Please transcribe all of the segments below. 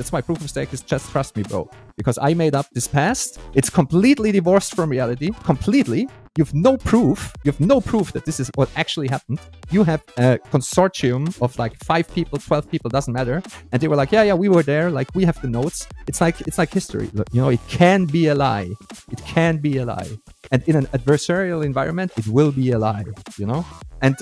That's why proof of stake is just trust me, bro. Because I made up this past. It's completely divorced from reality. Completely. You've no proof. You have no proof that this is what actually happened. You have a consortium of like 5 people, 12 people, doesn't matter. And they were like, yeah, we were there. Like, we have the notes. It's like history. You know, it can be a lie. It can be a lie. And in an adversarial environment, it will be a lie, you know? And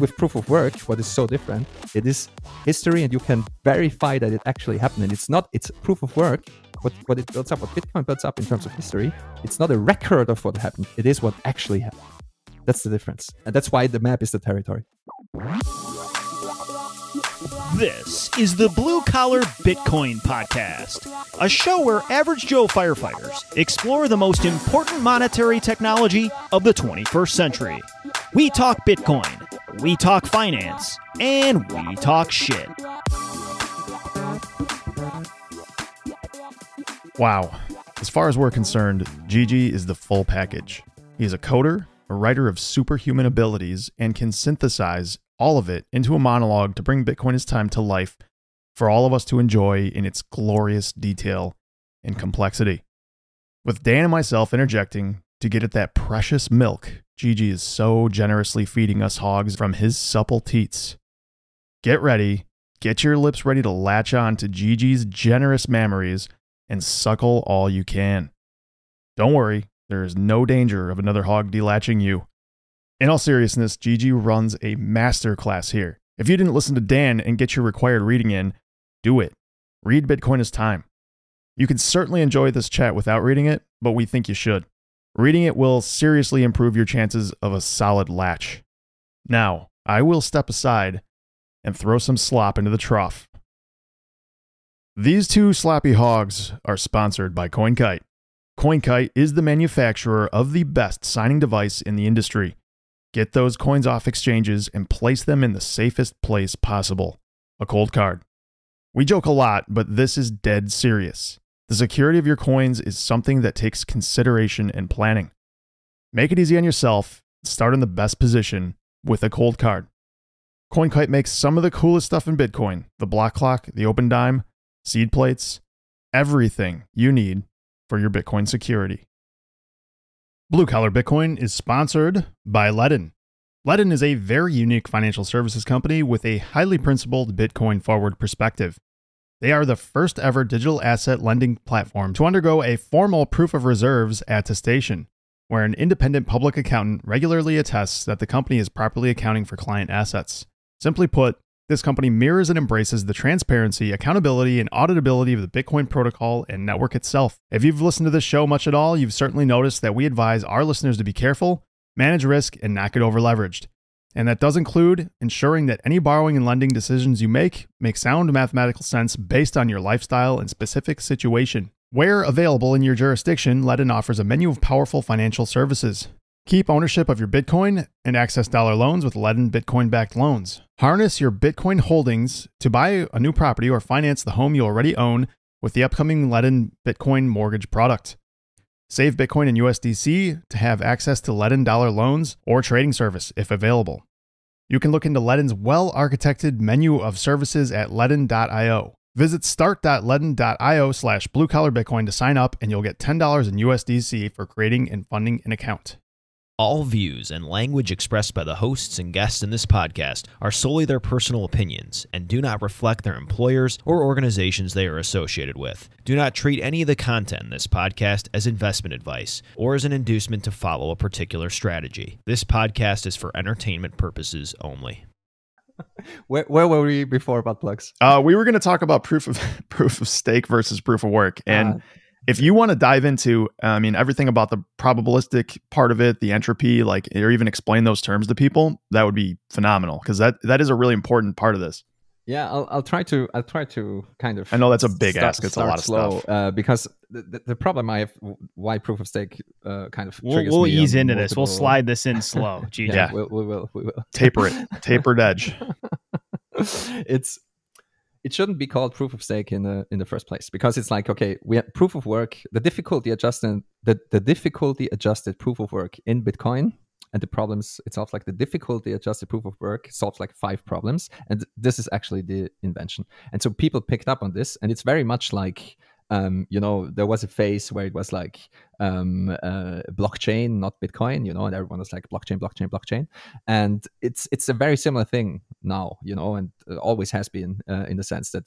with proof of work, what is so different, it is history, and you can verify that it actually happened. And it's proof of work. What it builds up, what Bitcoin builds up in terms of history, it's not a record of what happened. It is what actually happened. That's the difference. And that's why the map is the territory. This is the Blue Collar Bitcoin Podcast, a show where average Joe firefighters explore the most important monetary technology of the 21st century. We talk Bitcoin, we talk finance, and we talk shit. Wow. As far as we're concerned, Gigi is the full package. He is a coder, a writer of superhuman abilities, and can synthesize all of it into a monologue to bring Bitcoin as time to life for all of us to enjoy in its glorious detail and complexity. With Dan and myself interjecting to get at that precious milk, Gigi is so generously feeding us hogs from his supple teats. Get ready, get your lips ready to latch on to Gigi's generous mammaries and suckle all you can. Don't worry, there is no danger of another hog delatching you. In all seriousness, Gigi runs a master class here. If you didn't listen to Dan and get your required reading in, do it. Read Bitcoin as time. You can certainly enjoy this chat without reading it, but we think you should. Reading it will seriously improve your chances of a solid latch. Now, I will step aside and throw some slop into the trough. These two sloppy hogs are sponsored by CoinKite. CoinKite is the manufacturer of the best signing device in the industry. Get those coins off exchanges and place them in the safest place possible, a cold card. We joke a lot, but this is dead serious. The security of your coins is something that takes consideration and planning. Make it easy on yourself. Start in the best position with a cold card. CoinKite makes some of the coolest stuff in Bitcoin: the block clock, the open dime, seed plates, everything you need for your Bitcoin security. Blue Collar Bitcoin is sponsored by Ledin. Ledin is a very unique financial services company with a highly principled Bitcoin forward perspective. They are the first ever digital asset lending platform to undergo a formal proof of reserves attestation, where an independent public accountant regularly attests that the company is properly accounting for client assets. Simply put, this company mirrors and embraces the transparency, accountability, and auditability of the Bitcoin protocol and network itself. If you've listened to this show much at all, you've certainly noticed that we advise our listeners to be careful, manage risk, and not get over-leveraged. And that does include ensuring that any borrowing and lending decisions you make sound mathematical sense based on your lifestyle and specific situation. Where available in your jurisdiction, Ledin offers a menu of powerful financial services. Keep ownership of your Bitcoin and access dollar loans with Ledin Bitcoin-backed loans. Harness your Bitcoin holdings to buy a new property or finance the home you already own with the upcoming Ledin Bitcoin mortgage product. Save Bitcoin and USDC to have access to Ledin dollar loans or trading service if available. You can look into Ledin's well-architected menu of services at ledin.io. Visit start.ledin.io/bluecollarbitcoin to sign up, and you'll get $10 in USDC for creating and funding an account. All views and language expressed by the hosts and guests in this podcast are solely their personal opinions and do not reflect their employers or organizations they are associated with. Do not treat any of the content in this podcast as investment advice or as an inducement to follow a particular strategy. This podcast is for entertainment purposes only. Where were we before butt plugs? We were going to talk about proof of stake versus proof of work. And if you want to dive into, everything about the probabilistic part of it, the entropy, or even explain those terms to people, that would be phenomenal, because that is a really important part of this. Yeah, I'll try to kind of. I know that's a big ask. It's a lot of slow, stuff. Because the problem I have, why proof of stake kind of triggers we'll me ease into multiple... this. We'll slide this in slow. Gigi. Yeah, we will. Tapered edge. It shouldn't be called proof of stake in the first place, because it's like, okay, we have proof of work, the difficulty adjusted proof of work in Bitcoin and the problems itself, like the difficulty adjusted proof of work, solves like 5 problems, and this is actually the invention. And so people picked up on this, and it's very much like there was a phase where it was like blockchain, not Bitcoin, and everyone was like blockchain, and it's a very similar thing now, and always has been, in the sense that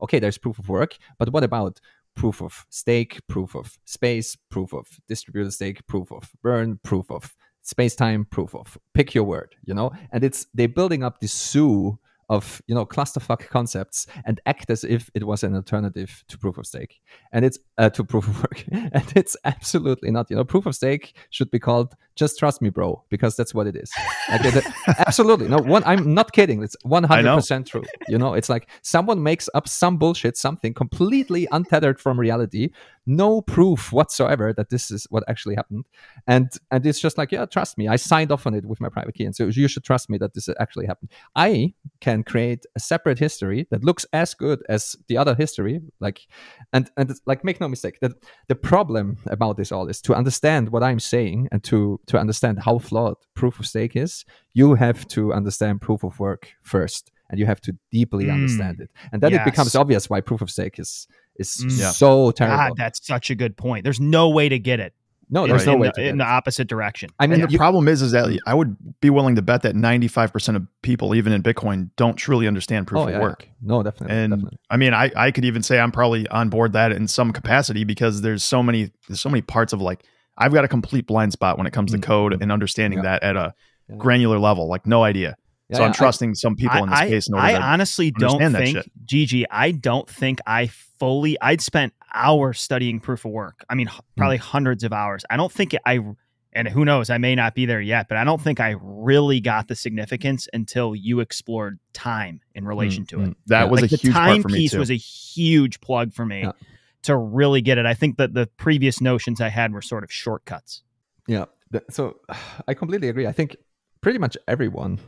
okay, there's proof of work, but what about proof of stake, proof of space, proof of distributed stake, proof of burn, proof of space-time, proof of pick your word, and they're building up this zoo of clusterfuck concepts and act as if it was an alternative to proof of stake, and it's to proof of work, and it's absolutely not. Proof of stake should be called "Just Trust Me, Bro," because that's what it is. Like, absolutely no one. I'm not kidding. It's 100% true. It's like someone makes up some bullshit, something completely untethered from reality, no proof whatsoever that this is what actually happened, and it's just like, yeah, trust me, I signed off on it with my private key, and so you should trust me that this actually happened. I can create a separate history that looks as good as the other history, like, and like, make no mistake that the problem about this all is to understand what I'm saying and to understand how flawed proof of stake is. You have to understand proof of work first, and you have to deeply understand it, and then it becomes obvious why proof of stake is so terrible. God, that's such a good point. There's no way to get it. No, there's no way to get in the opposite direction. I mean, the problem is that I would be willing to bet that 95% of people, even in Bitcoin, don't truly understand proof of work. Yeah. No, definitely. And definitely. I mean, I could even say I'm probably on board that in some capacity, because there's so many parts of, like, I've got a complete blind spot when it comes to code and understanding that at a granular level, like no idea. So I'm trusting some people in the space in order to honestly don't think, Gigi, I don't think I'd spent hours studying proof of work. I mean, probably hundreds of hours. I don't think and who knows, I may not be there yet, but I don't think I really got the significance until you explored time in relation to it. That was a huge part for me too. The time piece was a huge plug for me to really get it. I think that the previous notions I had were sort of shortcuts. Yeah. So I completely agree. I think pretty much everyone,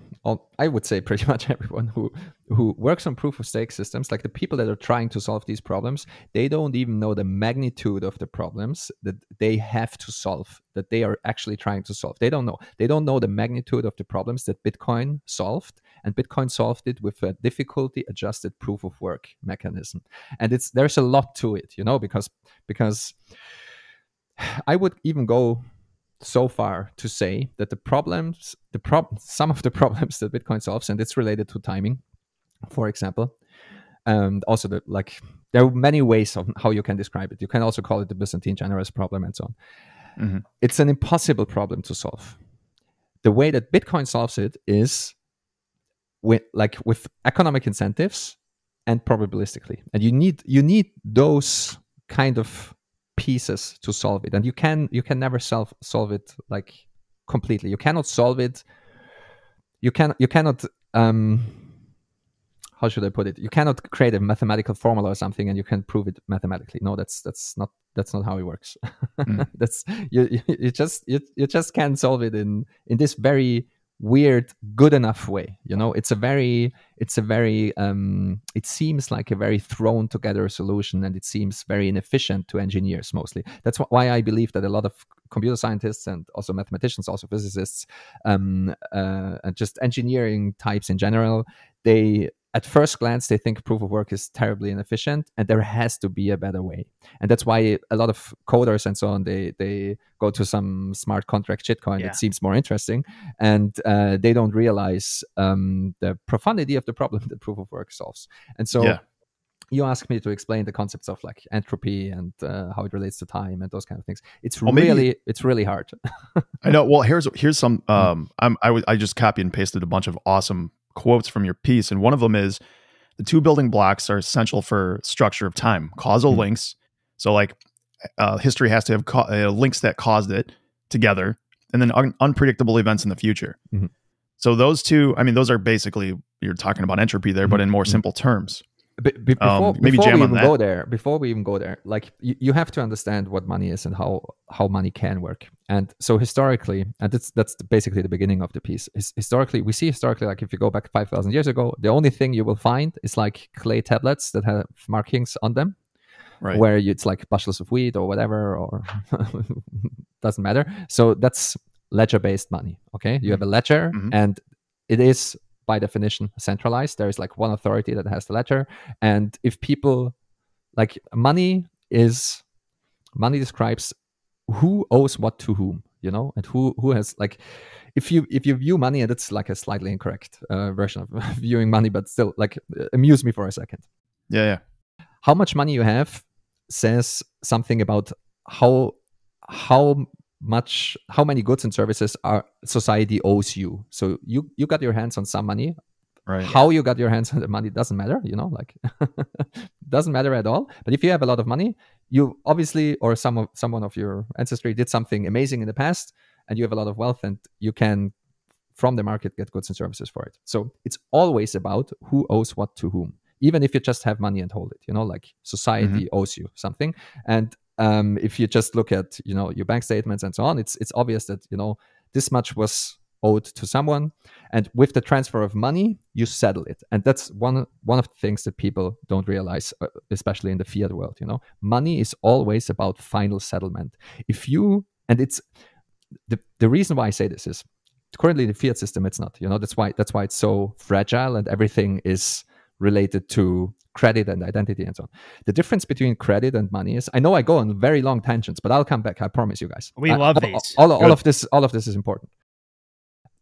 I would say pretty much everyone who works on proof of stake systems, like the people that are trying to solve these problems, they don't even know the magnitude of the problems that they have to solve, that they are actually trying to solve. They don't know. They don't know the magnitude of the problems that Bitcoin solved, and Bitcoin solved it with a difficulty adjusted proof of work mechanism. And there's a lot to it, because I would even go so far to say that some of the problems that Bitcoin solves, and it's related to timing, for example, and also there are many ways of how you can describe it. You can also call it the Byzantine generous problem and so on. Mm-hmm. It's an impossible problem to solve. The way that Bitcoin solves it is with economic incentives and probabilistically, and you need those kind of pieces to solve it, and you can never solve it like completely. You cannot solve it. You cannot how should I put it? You cannot create a mathematical formula or something and you can prove it mathematically. No, that's not how it works. That's you just can't solve it in this very weird good enough way. It's a very it seems like a very thrown together solution, and it seems very inefficient to engineers mostly. That's why I believe that a lot of computer scientists and also mathematicians, also physicists, and just engineering types in general, they at first glance they think proof of work is terribly inefficient and there has to be a better way. And that's why a lot of coders and so on, they go to some smart contract shitcoin that seems more interesting, and they don't realize the profundity of the problem that proof of work solves. And so you asked me to explain the concepts of like entropy and how it relates to time and those kind of things. It's really hard. I know. Well, here's some I just copy and pasted a bunch of awesome quotes from your piece, and one of them is, the two building blocks are essential for structure of time: causal links. So like history has to have links that caused it together, and then unpredictable events in the future. So those two, I mean, those are basically, you're talking about entropy there, but in more simple terms. Before we even go there, like you have to understand what money is and how money can work. And so historically, and that's basically the beginning of the piece. Historically, like if you go back 5,000 years ago, the only thing you will find is like clay tablets that have markings on them, right? Where it's like bushels of wheat or whatever, or doesn't matter. So that's ledger-based money. Okay, you have a ledger, and it is by definition centralized. There is like one authority that has the ledger, and if people like money describes who owes what to whom, and who has like, if you view money, and it's like a slightly incorrect version of viewing money, but still, like, amuse me for a second. Yeah. How much money you have says something about how many goods and services our society owes you. So you got your hands on some money. Right. How you got your hands on the money doesn't matter, like doesn't matter at all. But if you have a lot of money, you obviously, or someone of your ancestry did something amazing in the past, and you have a lot of wealth, and you can from the market get goods and services for it. So it's always about who owes what to whom, even if you just have money and hold it. Like society owes you something, and if you just look at your bank statements and so on, it's obvious that this much was owed to someone, and with the transfer of money you settle it. And that's one of the things that people don't realize, especially in the fiat world. Money is always about final settlement. And it's the reason why I say this is currently the fiat system, it's not. That's why it's so fragile, and everything is related to credit and identity and so on. The difference between credit and money is, I know I go on very long tangents, but I'll come back, I promise you guys. We love these. All of this is important.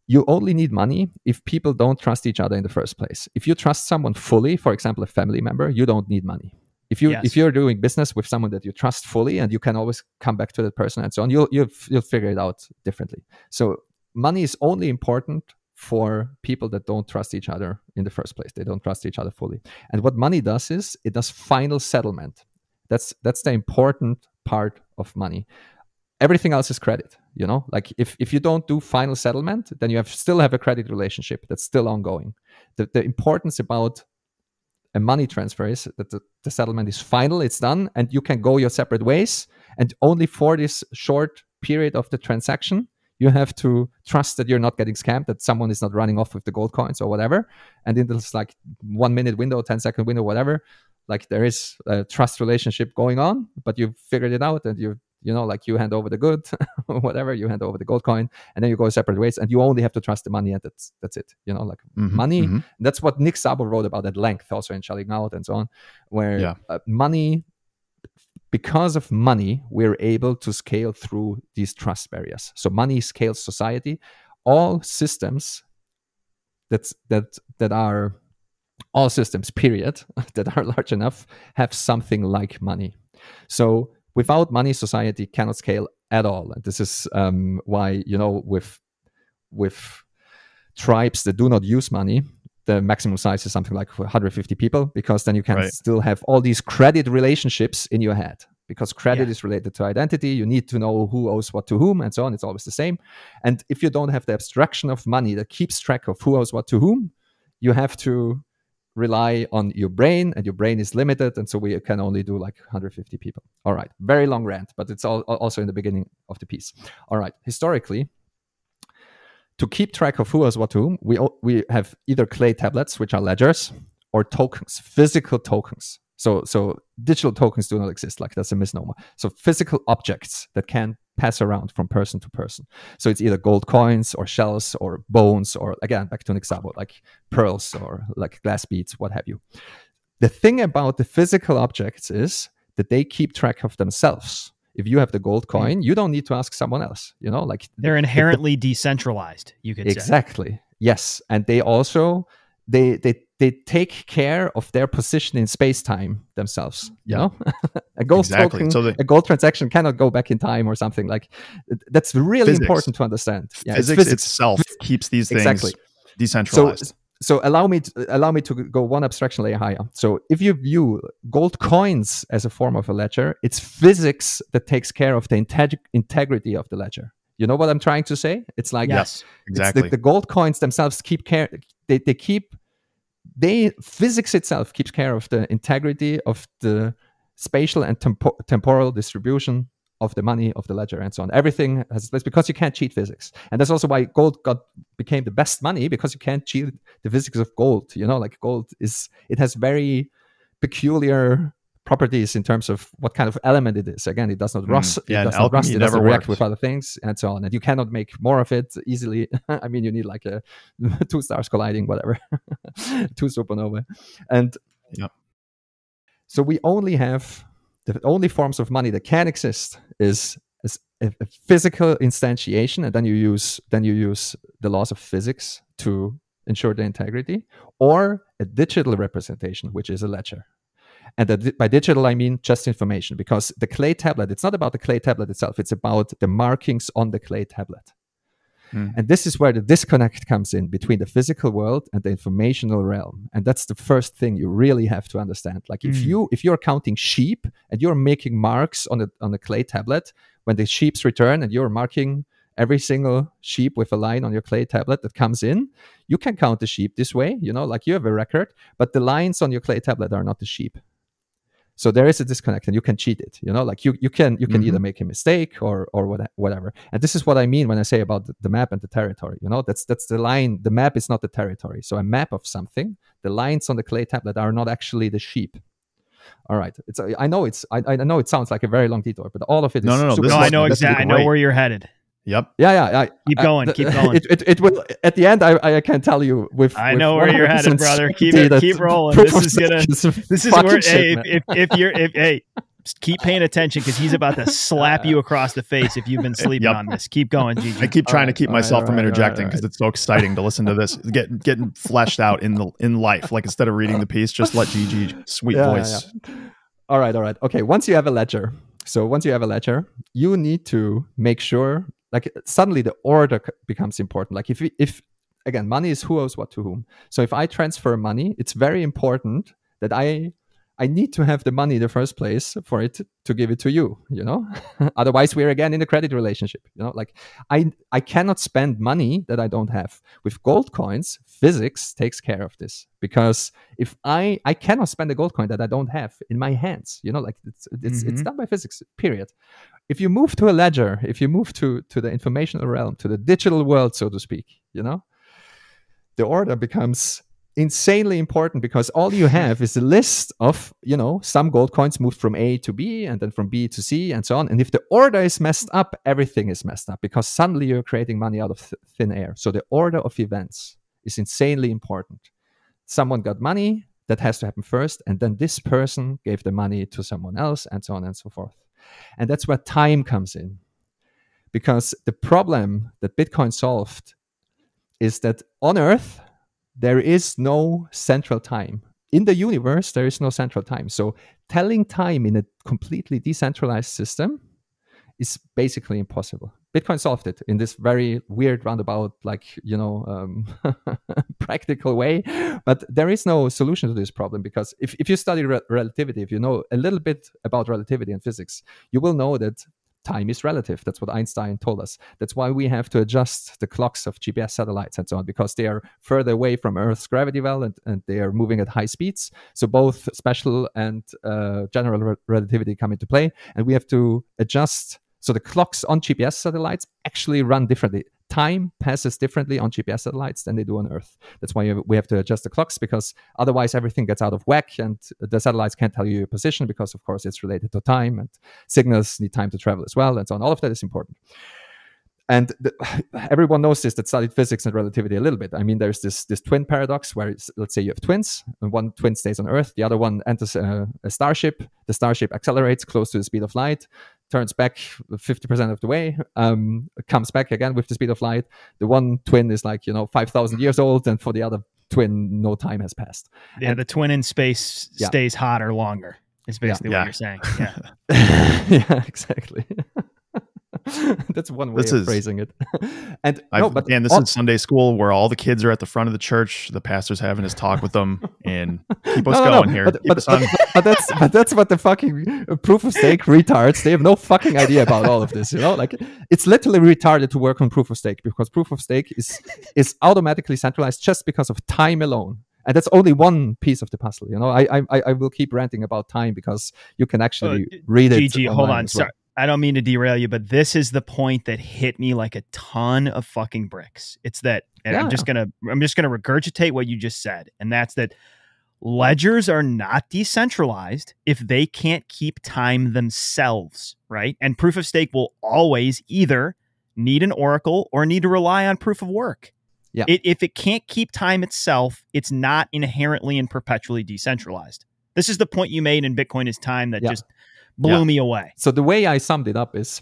You only need money if people don't trust each other in the first place. If you trust someone fully, for example, a family member, you don't need money. If you're doing business with someone that you trust fully, and you can always come back to that person and so on, you'll figure it out differently. So money is only important for people that don't trust each other in the first place. They don't trust each other fully. And what money does is it does final settlement. That's the important part of money. Everything else is credit. Like if you don't do final settlement, then you still have a credit relationship that's still ongoing. The importance about a money transfer is that the settlement is final, it's done, and you can go your separate ways. And only for this short period of the transaction, you have to trust that you're not getting scammed, that someone is not running off with the gold coins or whatever. And in this like 1 minute window, 10-second window, whatever, like there is a trust relationship going on, but you've figured it out, and like you hand over the good, whatever, you hand over the gold coin, and then you go separate ways, and you only have to trust the money, and that's it. Like money. That's what Nick Szabo wrote about at length, also in Shelling Out and so on, where money, because of money, we're able to scale through these trust barriers. So money scales society. All systems all systems, period, that are large enough have something like money. So without money, society cannot scale at all. And this is why, with tribes that do not use money, the maximum size is something like 150 people, because then you can still have all these credit relationships in your head. Because credit is related to identity, you need to know who owes what to whom and so on. It's always the same. And if you don't have the abstraction of money that keeps track of who owes what to whom, you have to rely on your brain, and your brain is limited, and so we can only do like 150 people. All right, very long rant, but it's also in the beginning of the piece. All right, historically, to keep track of who owes what to whom, we have either clay tablets, which are ledgers, or tokens, physical tokens. So digital tokens do not exist. Like, that's a misnomer. So physical objects that can pass around from person to person. So it's either gold coins or shells or bones, or again, back to Nick Szabo, like pearls or like glass beads, what have you. The thing about the physical objects is that they keep track of themselves. If you have the gold coin, you don't need to ask someone else, like they're inherently decentralized, you could say. Exactly. Yes. And they also, they take care of their position in space-time themselves. A gold token, a gold transaction cannot go back in time or something. Like, that's really important to understand. Physics itself keeps these things decentralized. So allow me to go one abstraction layer higher. So if you view gold coins as a form of a ledger, it's physics that takes care of the integrity of the ledger. You know what I'm trying to say? It's like, yes, exactly. The gold coins themselves keep care. Physics itself keeps care of the integrity of the spatial and temporal distribution of the money of the ledger and so on. Everything has this, because you can't cheat physics. And that's also why gold became the best money, because you can't cheat the physics of gold. Like, gold has very peculiar properties in terms of what kind of element it is. Again, it does not rust. Yeah, it does not rust. It doesn't react works with other things, and so on. And you cannot make more of it easily. I mean, you need like a 2 stars colliding, whatever, 2 supernovae, and so we only have the only forms of money that can exist is a physical instantiation, and then you use the laws of physics to ensure the integrity, or a digital representation, which is a ledger. And by digital, I mean just information, because the clay tablet, it's not about the clay tablet itself, it's about the markings on the clay tablet. And this is where the disconnect comes in between the physical world and the informational realm. And that's the first thing you really have to understand. Like if you're counting sheep and you're making marks on a clay tablet, when the sheeps return and you're marking every single sheep with a line on your clay tablet that comes in, you can count the sheep this way, like you have a record, but the lines on your clay tablet are not the sheep. So there is a disconnect, and you can cheat it. Like you can either make a mistake or whatever. And this is what I mean when I say about the map and the territory. That's the line. The map is not the territory. So a map of something, the lines on the clay tablet are not actually the sheep. All right. I know it sounds like a very long detour, but all of it is no. I know exactly. I know where you're headed. Yep. Yeah. Keep going. It will. At the end, I can tell you with. I know where you're headed, brother. Keep rolling. This is where. Hey, keep paying attention, because he's about to slap you across the face if you've been sleeping on this. Keep going, Gigi. I keep trying to keep myself from interjecting, because it's so exciting to listen to this getting fleshed out in life. Like, instead of reading the piece, just let Gigi sweet voice. Yeah. All right. Okay. Once you have a ledger, you need to make sure. Like, suddenly the order becomes important. Like if again, money is who owes what to whom. So if I transfer money, it's very important that I need to have the money in the first place for it to give it to you, Otherwise, we're again in a credit relationship, Like, I cannot spend money that I don't have. With gold coins, physics takes care of this, because if I cannot spend a gold coin that I don't have in my hands, Like, it's done by physics, period. If you move to a ledger, if you move to the informational realm, to the digital world, so to speak, the order becomes insanely important, because all you have is a list of, some gold coins moved from A to B and then from B to C and so on. And if the order is messed up, everything is messed up, because suddenly you're creating money out of thin air. So the order of events is insanely important. Someone got money, that has to happen first, and then this person gave the money to someone else, and so on and so forth. And that's where time comes in, because the problem that Bitcoin solved is that on Earth, there is no central time. In the universe, there is no central time. So telling time in a completely decentralized system is basically impossible. Bitcoin solved it in this very weird roundabout, practical way. But there is no solution to this problem, because if you study relativity, if you know a little bit about relativity and physics, you will know that time is relative. That's what Einstein told us. That's why we have to adjust the clocks of GPS satellites and so on, because they are further away from Earth's gravity well, and they are moving at high speeds. So both special and general relativity come into play, and we have to adjust. So the clocks on GPS satellites actually run differently. Time passes differently on GPS satellites than they do on Earth. That's why we have to adjust the clocks, because otherwise everything gets out of whack, and the satellites can't tell you your position, because of course it's related to time, and signals need time to travel as well, and so on. All of that is important. And everyone knows this that studied physics and relativity a little bit. I mean, there's this twin paradox where, let's say you have twins, and one twin stays on Earth, the other one enters a starship. The starship accelerates close to the speed of light, turns back 50% of the way, comes back again with the speed of light. The one twin is 5,000 years old, and for the other twin, no time has passed. Yeah, the twin in space stays hotter longer, is basically what you're saying. Yeah, yeah, exactly. That's one way of phrasing it. And this is Sunday school, where all the kids are at the front of the church. The pastor's having his talk with them, and keep us going here. But that's what the fucking proof of stake retards. They have no fucking idea about all of this. It's literally retarded to work on proof of stake, because proof of stake is automatically centralized just because of time alone. And that's only one piece of the puzzle. I will keep ranting about time, because you can actually read it. Gigi, hold on. Sorry. I don't mean to derail you, but this is the point that hit me like a ton of fucking bricks. It's that, and I'm just gonna regurgitate what you just said, and that's that ledgers are not decentralized if they can't keep time themselves, right? And proof of stake will always either need an oracle or need to rely on proof of work. Yeah. If it can't keep time itself, it's not inherently and perpetually decentralized. This is the point you made in Bitcoin is time that just blew me away. So the way I summed it up is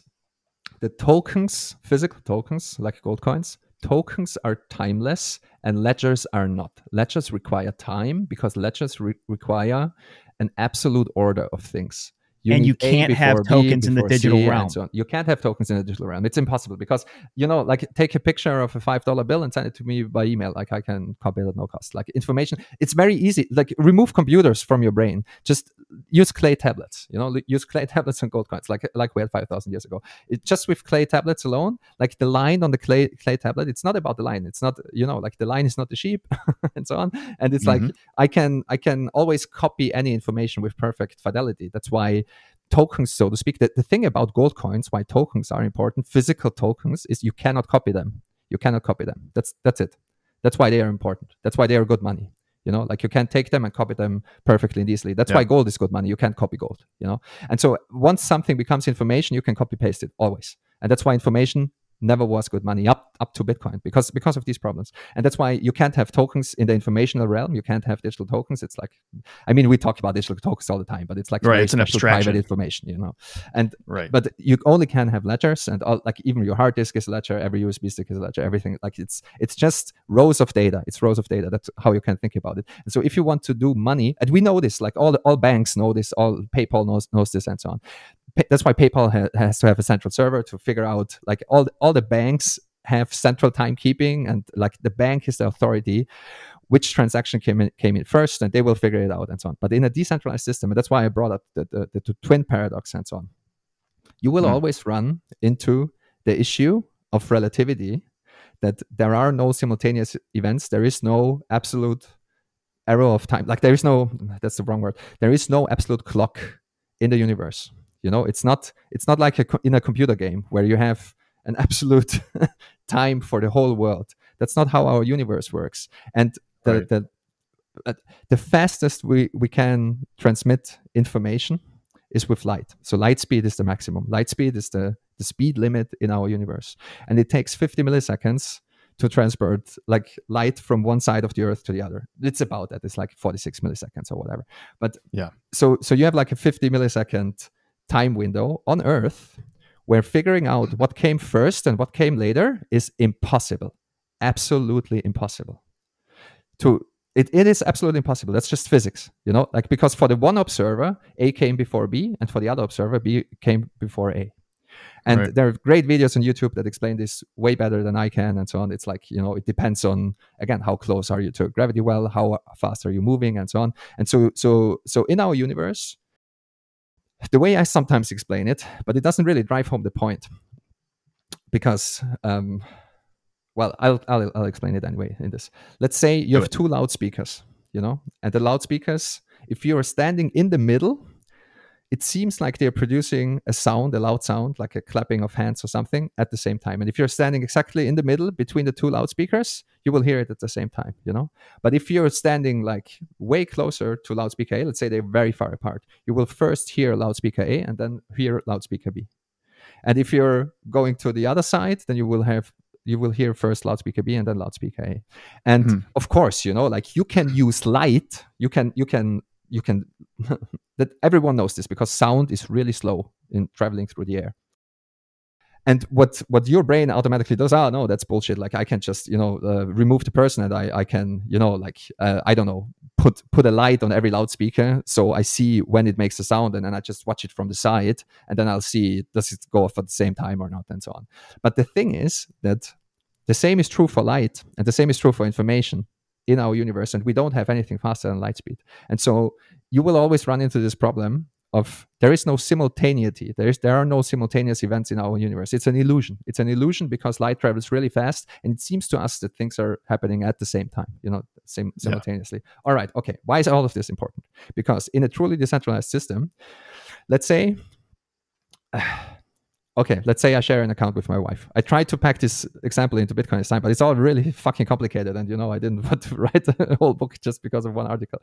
the tokens, physical tokens like gold coins, tokens are timeless and ledgers are not. Ledgers require time because ledgers require an absolute order of things. You can't have tokens in the digital realm. So you can't have tokens in the digital realm. It's impossible because, like take a picture of a $5 bill and send it to me by email. Like I can copy it at no cost. Like information, it's very easy. Like remove computers from your brain. Just use clay tablets, use clay tablets and gold coins like we had 5,000 years ago. Just with clay tablets alone, like the line on the clay tablet, it's not about the line. It's not, like the line is not the sheep and so on. And it's like, I can always copy any information with perfect fidelity. That's why tokens, so to speak, the thing about gold coins, why tokens are important, physical tokens, is you cannot copy them. You cannot copy them. That's it. That's why they are important. That's why they are good money. Like you can't take them and copy them perfectly and easily. That's why gold is good money. You can't copy gold, And so once something becomes information, you can copy paste it always. And that's why information never was good money up to Bitcoin because of these problems. And that's why you can't have tokens in the informational realm. You can't have digital tokens. It's like, we talk about digital tokens all the time, but it's like it's an abstraction, private information, and but you only can have ledgers, and like even your hard disk is a ledger, every USB stick is a ledger, everything. Like it's just rows of data. It's rows of data. That's how you can think about it. And so if you want to do money, and we know this, like all banks know this, all PayPal knows this, and so on. That's why PayPal has to have a central server to figure out, like all the banks have central timekeeping, and like the bank is the authority which transaction came in first, and they will figure it out and so on. But in a decentralized system, and that's why I brought up the twin paradox and so on, you will always run into the issue of relativity, that there are no simultaneous events. There is no absolute arrow of time. Like there is no, that's the wrong word. There is no absolute clock in the universe. It's not like in a computer game where you have an absolute time for the whole world. That's not how our universe works. And the fastest we can transmit information is with light. So light speed is the maximum. Light speed is the speed limit in our universe. And it takes 50 milliseconds to transport like light from one side of the earth to the other. It's about that. It's like 46 milliseconds or whatever. But so you have like a 50 millisecond time window on Earth where figuring out what came first and what came later is impossible. Absolutely impossible. It is absolutely impossible. That's just physics, like because for the one observer, A came before B, and for the other observer, B came before A. And there are great videos on YouTube that explain this way better than I can and so on. It's like, it depends on, again, how close are you to a gravity well, how fast are you moving and so on. And so in our universe, the way I sometimes explain it, but it doesn't really drive home the point, because, I'll explain it anyway in this. Let's say you have two loudspeakers, and the loudspeakers, if you're standing in the middle, it seems like they're producing a loud sound, like a clapping of hands or something at the same time. And if you're standing exactly in the middle between the two loudspeakers, you will hear it at the same time, But if you're standing like way closer to loudspeaker A, let's say they're very far apart, you will first hear loudspeaker A and then hear loudspeaker B. And if you're going to the other side, then you will hear first loudspeaker B and then loudspeaker A. And of course, like you can use light, you can that everyone knows this, because sound is really slow in traveling through the air. And what your brain automatically does, no, that's bullshit. Like I can just, remove the person, and I can, I don't know, put a light on every loudspeaker, so I see when it makes a sound, and then I just watch it from the side, and then I'll see, does it go off at the same time or not, and so on. But the thing is that the same is true for light, and the same is true for information in our universe, and we don't have anything faster than light speed. And so you will always run into this problem of there is no simultaneity. There are no simultaneous events in our universe. It's an illusion. It's an illusion because light travels really fast, and it seems to us that things are happening at the same time, simultaneously. All right, okay. Why is all of this important? Because in a truly decentralized system, let's say, okay, let's say I share an account with my wife. I tried to pack this example into Bitcoin this time, but it's all really fucking complicated. And I didn't want to write a whole book just because of one article.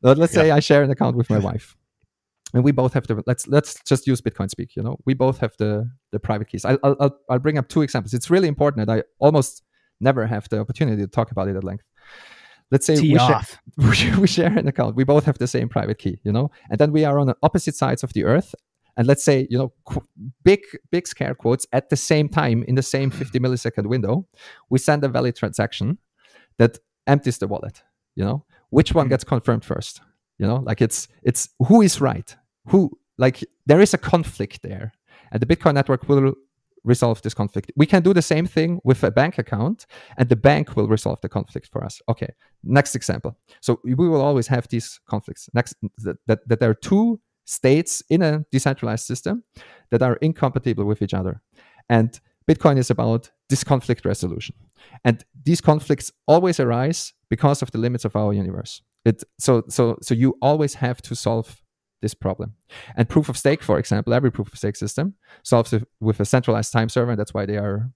But let's say I share an account with my wife. And we both have let's just use Bitcoin speak, we both have the private keys. I'll bring up two examples. It's really important that I almost never have the opportunity to talk about it at length. Let's say we share an account. We both have the same private key, and then we are on the opposite sides of the earth. And let's say, big scare quotes, at the same time, in the same 50 millisecond window, we send a valid transaction that empties the wallet. Which one gets confirmed first? It's who is right? There is a conflict there, and the Bitcoin network will resolve this conflict. We can do the same thing with a bank account, and the bank will resolve the conflict for us. Okay, next example. So we will always have these conflicts. Next, that there are two states in a decentralized system that are incompatible with each other. And Bitcoin is about this conflict resolution. And these conflicts always arise because of the limits of our universe. So you always have to solve this problem. And proof of stake, for example, every proof of stake system solves it with a centralized time server, and that's why they're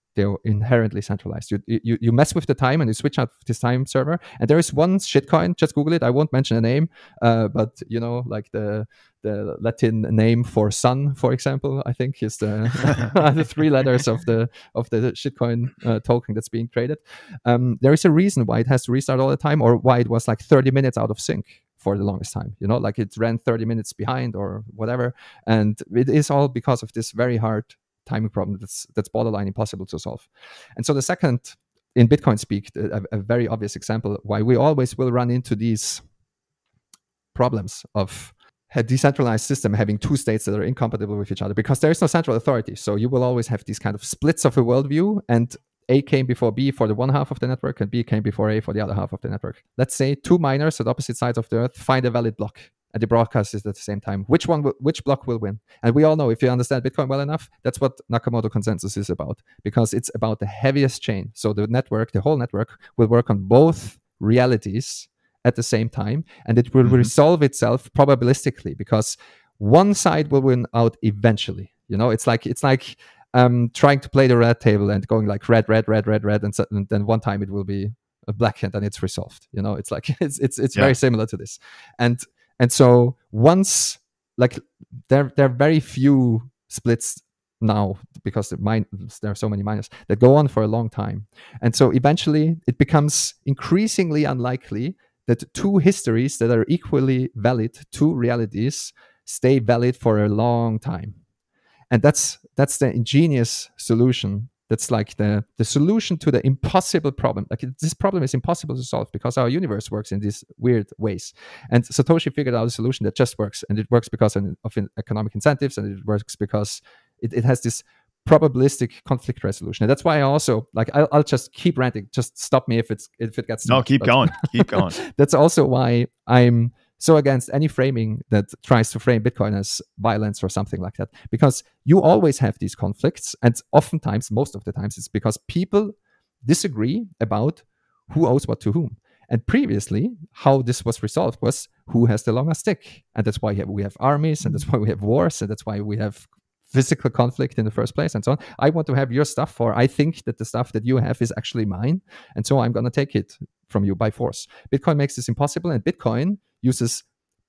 inherently centralized. You mess with the time and you switch out this time server. And there is one shitcoin, just Google it. I won't mention a name, but the Latin name for sun, for example, I think is the the three letters of the shitcoin token that's being traded. There is a reason why it has to restart all the time, or why it was 30 minutes out of sync for the longest time. It ran 30 minutes behind or whatever. And it is all because of this very hard timing problem that's borderline impossible to solve. And so the second, in Bitcoin speak, a very obvious example why we always will run into these problems of a decentralized system having two states that are incompatible with each other, because there is no central authority. So you will always have these kind of splits of a worldview, and A came before B for the one half of the network, and B came before A for the other half of the network. Let's say two miners at opposite sides of the earth find a valid block, and they broadcast it at the same time. Which block will win? And we all know, if you understand Bitcoin well enough, that's what Nakamoto consensus is about, because it's about the heaviest chain. So the whole network will work on both realities at the same time, and it will resolve itself probabilistically, because one side will win out eventually. It's like trying to play the red table and going red, and then one time it will be a black, and then it's resolved. It's it's very similar to this. And so once there are very few splits now, because there are so many miners that go on for a long time. And so eventually it becomes increasingly unlikely that two histories that are equally valid, two realities, stay valid for a long time. And that's the ingenious solution. That's the solution to the impossible problem. This problem is impossible to solve because our universe works in these weird ways. And Satoshi figured out a solution that just works. And it works because of economic incentives, and it works because it has this probabilistic conflict resolution. And that's why I also I'll just keep ranting. Just stop me if it gets no. Keep going. That's also why I'm so against any framing that tries to frame Bitcoin as violence or something like that, because you always have these conflicts, and oftentimes, most of the times, it's because people disagree about who owes what to whom. And previously, how this was resolved was who has the longer stick, and that's why we have armies, and that's why we have wars, and that's why we have physical conflict in the first place, and so on. I want to have your stuff, or I think that the stuff that you have is actually mine, and so I'm going to take it from you by force. Bitcoin makes this impossible, and Bitcoin uses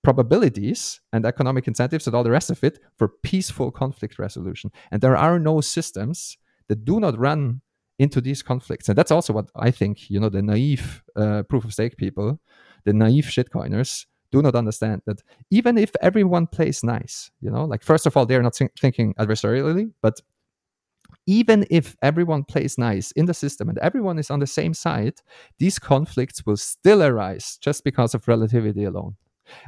probabilities and economic incentives and all the rest of it for peaceful conflict resolution. And there are no systems that do not run into these conflicts. And that's also what I think, the naive proof of stake people, the naive shitcoiners, do not understand, that even if everyone plays nice, first of all, they're not thinking adversarially, but even if everyone plays nice in the system and everyone is on the same side, these conflicts will still arise just because of relativity alone.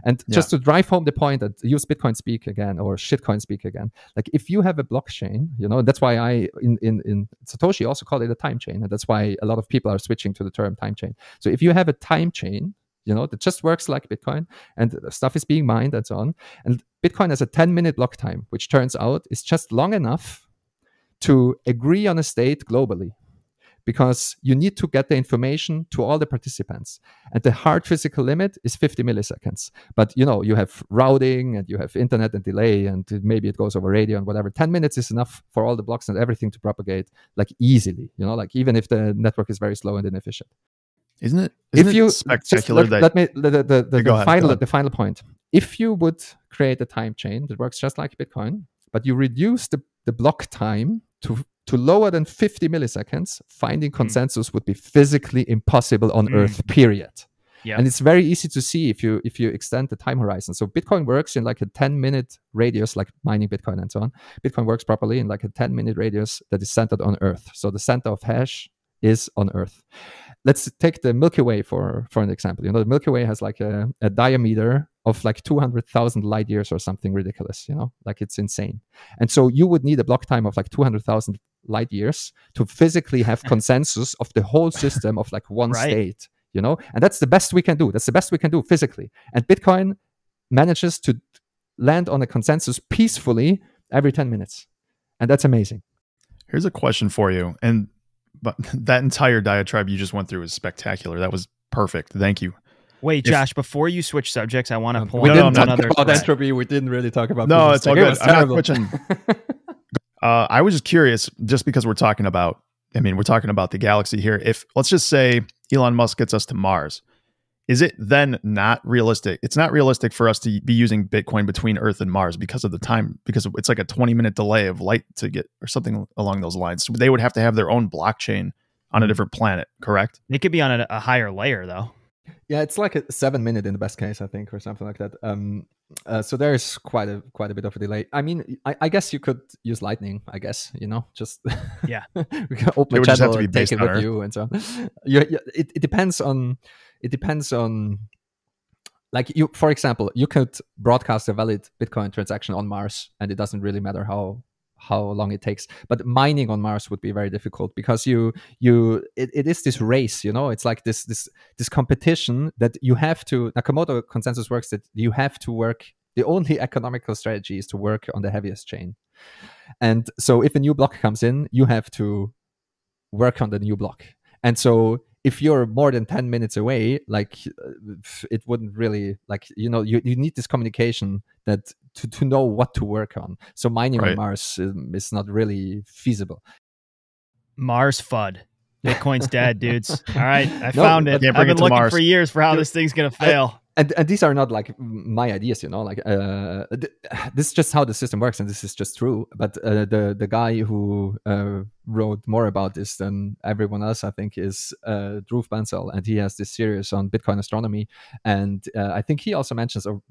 And just to drive home the point, that use Bitcoin speak again, or shitcoin speak again, if you have a blockchain, that's why in Satoshi also call it a time chain, and that's why a lot of people are switching to the term time chain. So if you have a time chain, that just works like Bitcoin, and stuff is being mined and so on, and Bitcoin has a 10-minute block time, which turns out is just long enough to agree on a state globally. because you need to get the information to all the participants. And the hard physical limit is 50 milliseconds. But you have routing and you have internet and delay, and maybe it goes over radio and whatever. 10 minutes is enough for all the blocks and everything to propagate like easily, like even if the network is very slow and inefficient. Isn't it spectacular let me the final point. If you would create a time chain that works just like Bitcoin, but you reduce the block time to lower than 50 milliseconds, finding consensus would be physically impossible on Earth, period. Yep. And it's very easy to see if you extend the time horizon. So Bitcoin works in like a 10-minute radius, like mining Bitcoin and so on. Bitcoin works properly in like a 10-minute radius that is centered on Earth. So the center of hash is on Earth. Let's take the Milky Way for an example. The Milky Way has like a diameter of like 200,000 light years or something ridiculous, like it's insane. And so you would need a block time of like 200,000 light years to physically have consensus of the whole system of like one state, and that's the best we can do. That's the best we can do physically. And Bitcoin manages to land on a consensus peacefully every 10 minutes. And that's amazing. Here's a question for you. But that entire diatribe you just went through is spectacular. That was perfect. Thank you. Wait, Josh, before you switch subjects, I want to point out another about entropy. We didn't really talk about No, it's all good. I'm not switching. I was just curious, just because we're talking about the galaxy here. If, let's just say Elon Musk gets us to Mars, is it then not realistic? It's not realistic for us to be using Bitcoin between Earth and Mars because of the time, because it's like a 20-minute delay of light to get, or something along those lines. So they would have to have their own blockchain on a different planet, correct? It could be on a higher layer, though. Yeah, it's like a 7-minute in the best case, I think, or something like that. So there's quite a bit of a delay. I mean, I guess you could use Lightning. I guess just yeah, we can open a channel and take it with you and so on. It depends on. It depends on, like for example, you could broadcast a valid Bitcoin transaction on Mars, and it doesn't really matter how long it takes. But mining on Mars would be very difficult because it is this race, it's like this competition that you have to. Nakamoto consensus works that you have to work. The only economical strategy is to work on the heaviest chain, and so if a new block comes in, you have to work on the new block, and so. If you're more than 10 minutes away, like it wouldn't really, like, you need this communication that to know what to work on. So mining on Mars is not really feasible. Mars FUD. Bitcoin's dead, dudes. All right, I found it. I've been looking for years for how this thing's going to fail. And these are not like my ideas, this is just how the system works, and this is just true. But the guy who wrote more about this than everyone else, I think, is Dhruv Bansal, and he has this series on Bitcoin astronomy. And I think he also mentions, or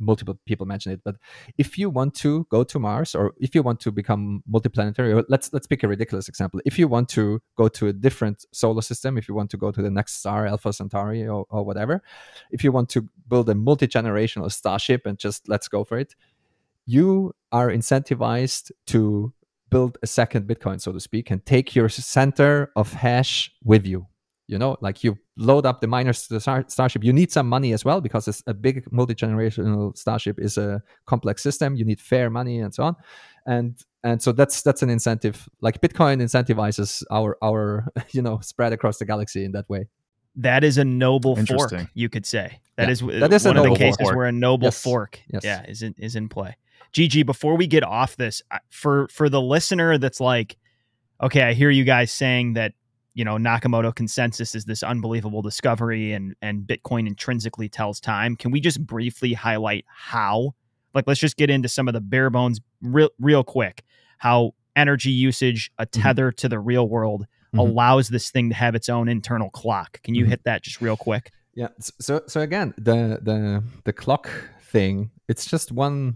multiple people mention it, but if you want to go to Mars, or if you want to become multiplanetary, or let's pick a ridiculous example. If you want to go to a different solar system, if you want to go to the next star, Alpha Centauri or whatever, if you want to build a multi-generational starship and just let's go for it, you are incentivized to build a second Bitcoin, so to speak, and take your center of hash with you. Like you load up the miners to the starship. You need some money as well, because it's a big multi-generational starship is a complex system. You need fair money and so on. And so that's an incentive. Like Bitcoin incentivizes our spread across the galaxy in that way. That is a noble fork, you could say. That is one of the cases where a noble fork is in play. Gigi, before we get off this, for the listener that's like, okay, I hear you guys saying that Nakamoto consensus is this unbelievable discovery and Bitcoin intrinsically tells time. Can we just briefly highlight how? Like, let's just get into some of the bare bones real quick. How energy usage, a tether to the real world, allows this thing to have its own internal clock. Can you hit that just real quick? Yeah. So again, the clock thing, it's just one.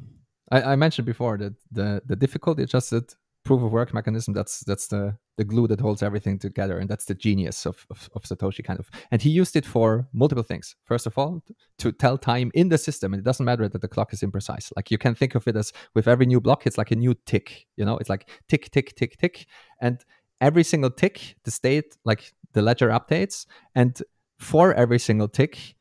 I mentioned before that the difficulty adjusted proof of work mechanism, that's the glue that holds everything together, and that's the genius of Satoshi, kind of. And he used it for multiple things. First of all, to tell time in the system, and it doesn't matter that the clock is imprecise. Like, you can think of it as, with every new block, it's like a new tick. It's like tick, tick, tick, tick, and every single tick, the state, like the ledger updates, and for every single tick,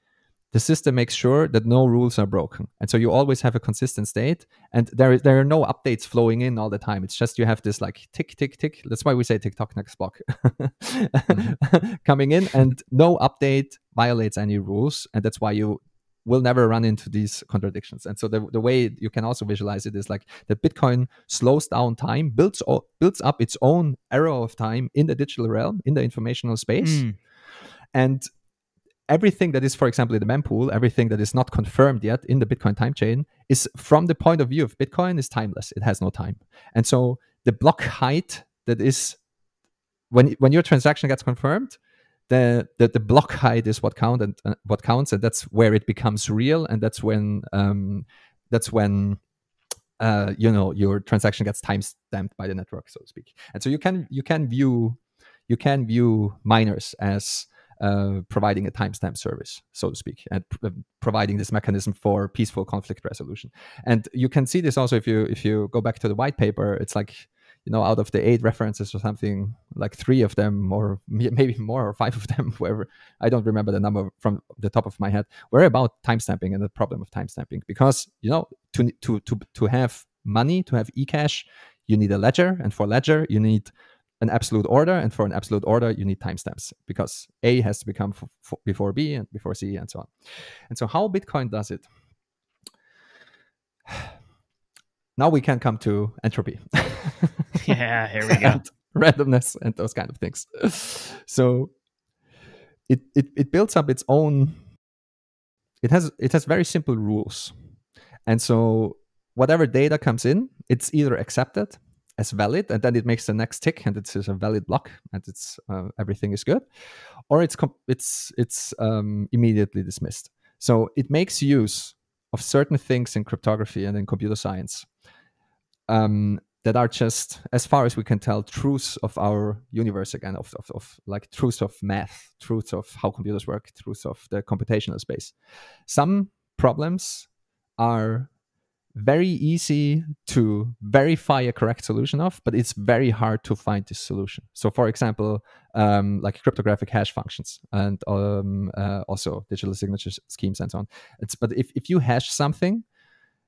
the system makes sure that no rules are broken. And so you always have a consistent state, and there are no updates flowing in all the time. It's just you have this like tick, tick, tick. That's why we say TikTok next block coming in, and no update violates any rules. And that's why you will never run into these contradictions. And so the way you can also visualize it is like that Bitcoin slows down time, builds up its own arrow of time in the digital realm, in the informational space. And everything that is, for example, in the mempool, everything that is not confirmed yet in the Bitcoin time chain is, from the point of view of Bitcoin, is timeless. It has no time. And so the block height that is, when your transaction gets confirmed, the block height is what counts, and that's where it becomes real, and that's when your transaction gets time stamped by the network, so to speak. And so you can view miners as providing a timestamp service, so to speak, and providing this mechanism for peaceful conflict resolution. And you can see this also if you go back to the white paper. It's like, out of the 8 references or something, like 3 of them, or maybe more, or 5 of them, wherever, I don't remember the number from the top of my head, were about timestamping and the problem of timestamping. Because, to have money, to have eCash, you need a ledger, and for ledger, you need an absolute order, and for an absolute order, you need timestamps, because A has to become before B and before C, and so on. And so how Bitcoin does it? Now we can come to entropy. Yeah, here we go. Randomness and those kind of things. So it builds up its own. It has very simple rules, and so whatever data comes in, it's either accepted as valid, and then it makes the next tick, and it's a valid block, and it's everything is good, or it's immediately dismissed. So it makes use of certain things in cryptography and in computer science that are just, as far as we can tell, truths of our universe again, of like truths of math, truths of how computers work, truths of the computational space. Some problems are very easy to verify a correct solution of, but it's very hard to find this solution. So, for example, like cryptographic hash functions, and also digital signature schemes and so on. But if you hash something,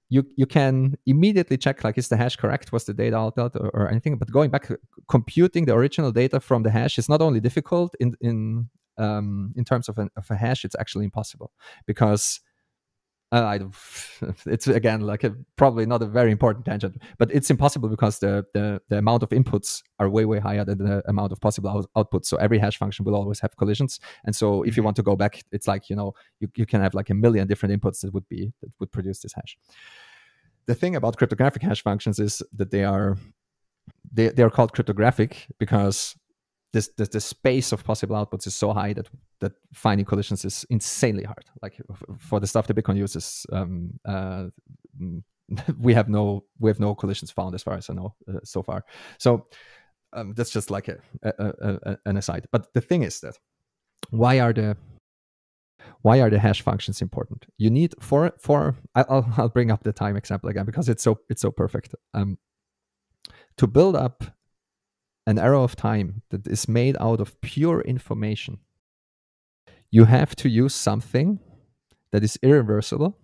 you can immediately check, like, is the hash correct? Was the data altered or anything? But going back, computing the original data from the hash is not only difficult in terms of a hash, it's actually impossible, because it's again like probably not a very important tangent, but it's impossible because the amount of inputs are way higher than the amount of possible outputs. So every hash function will always have collisions, and so if you want to go back, it's like you can have like a million different inputs that would produce this hash. The thing about cryptographic hash functions is that they are called cryptographic because the space of possible outputs is so high that finding collisions is insanely hard. Like for the stuff that Bitcoin uses, we have no collisions found as far as I know so far. So that's just like an aside. But the thing is that why are the hash functions important? You need I'll bring up the time example again because it's so perfect. To build up an arrow of time that is made out of pure information, you have to use something that is irreversible,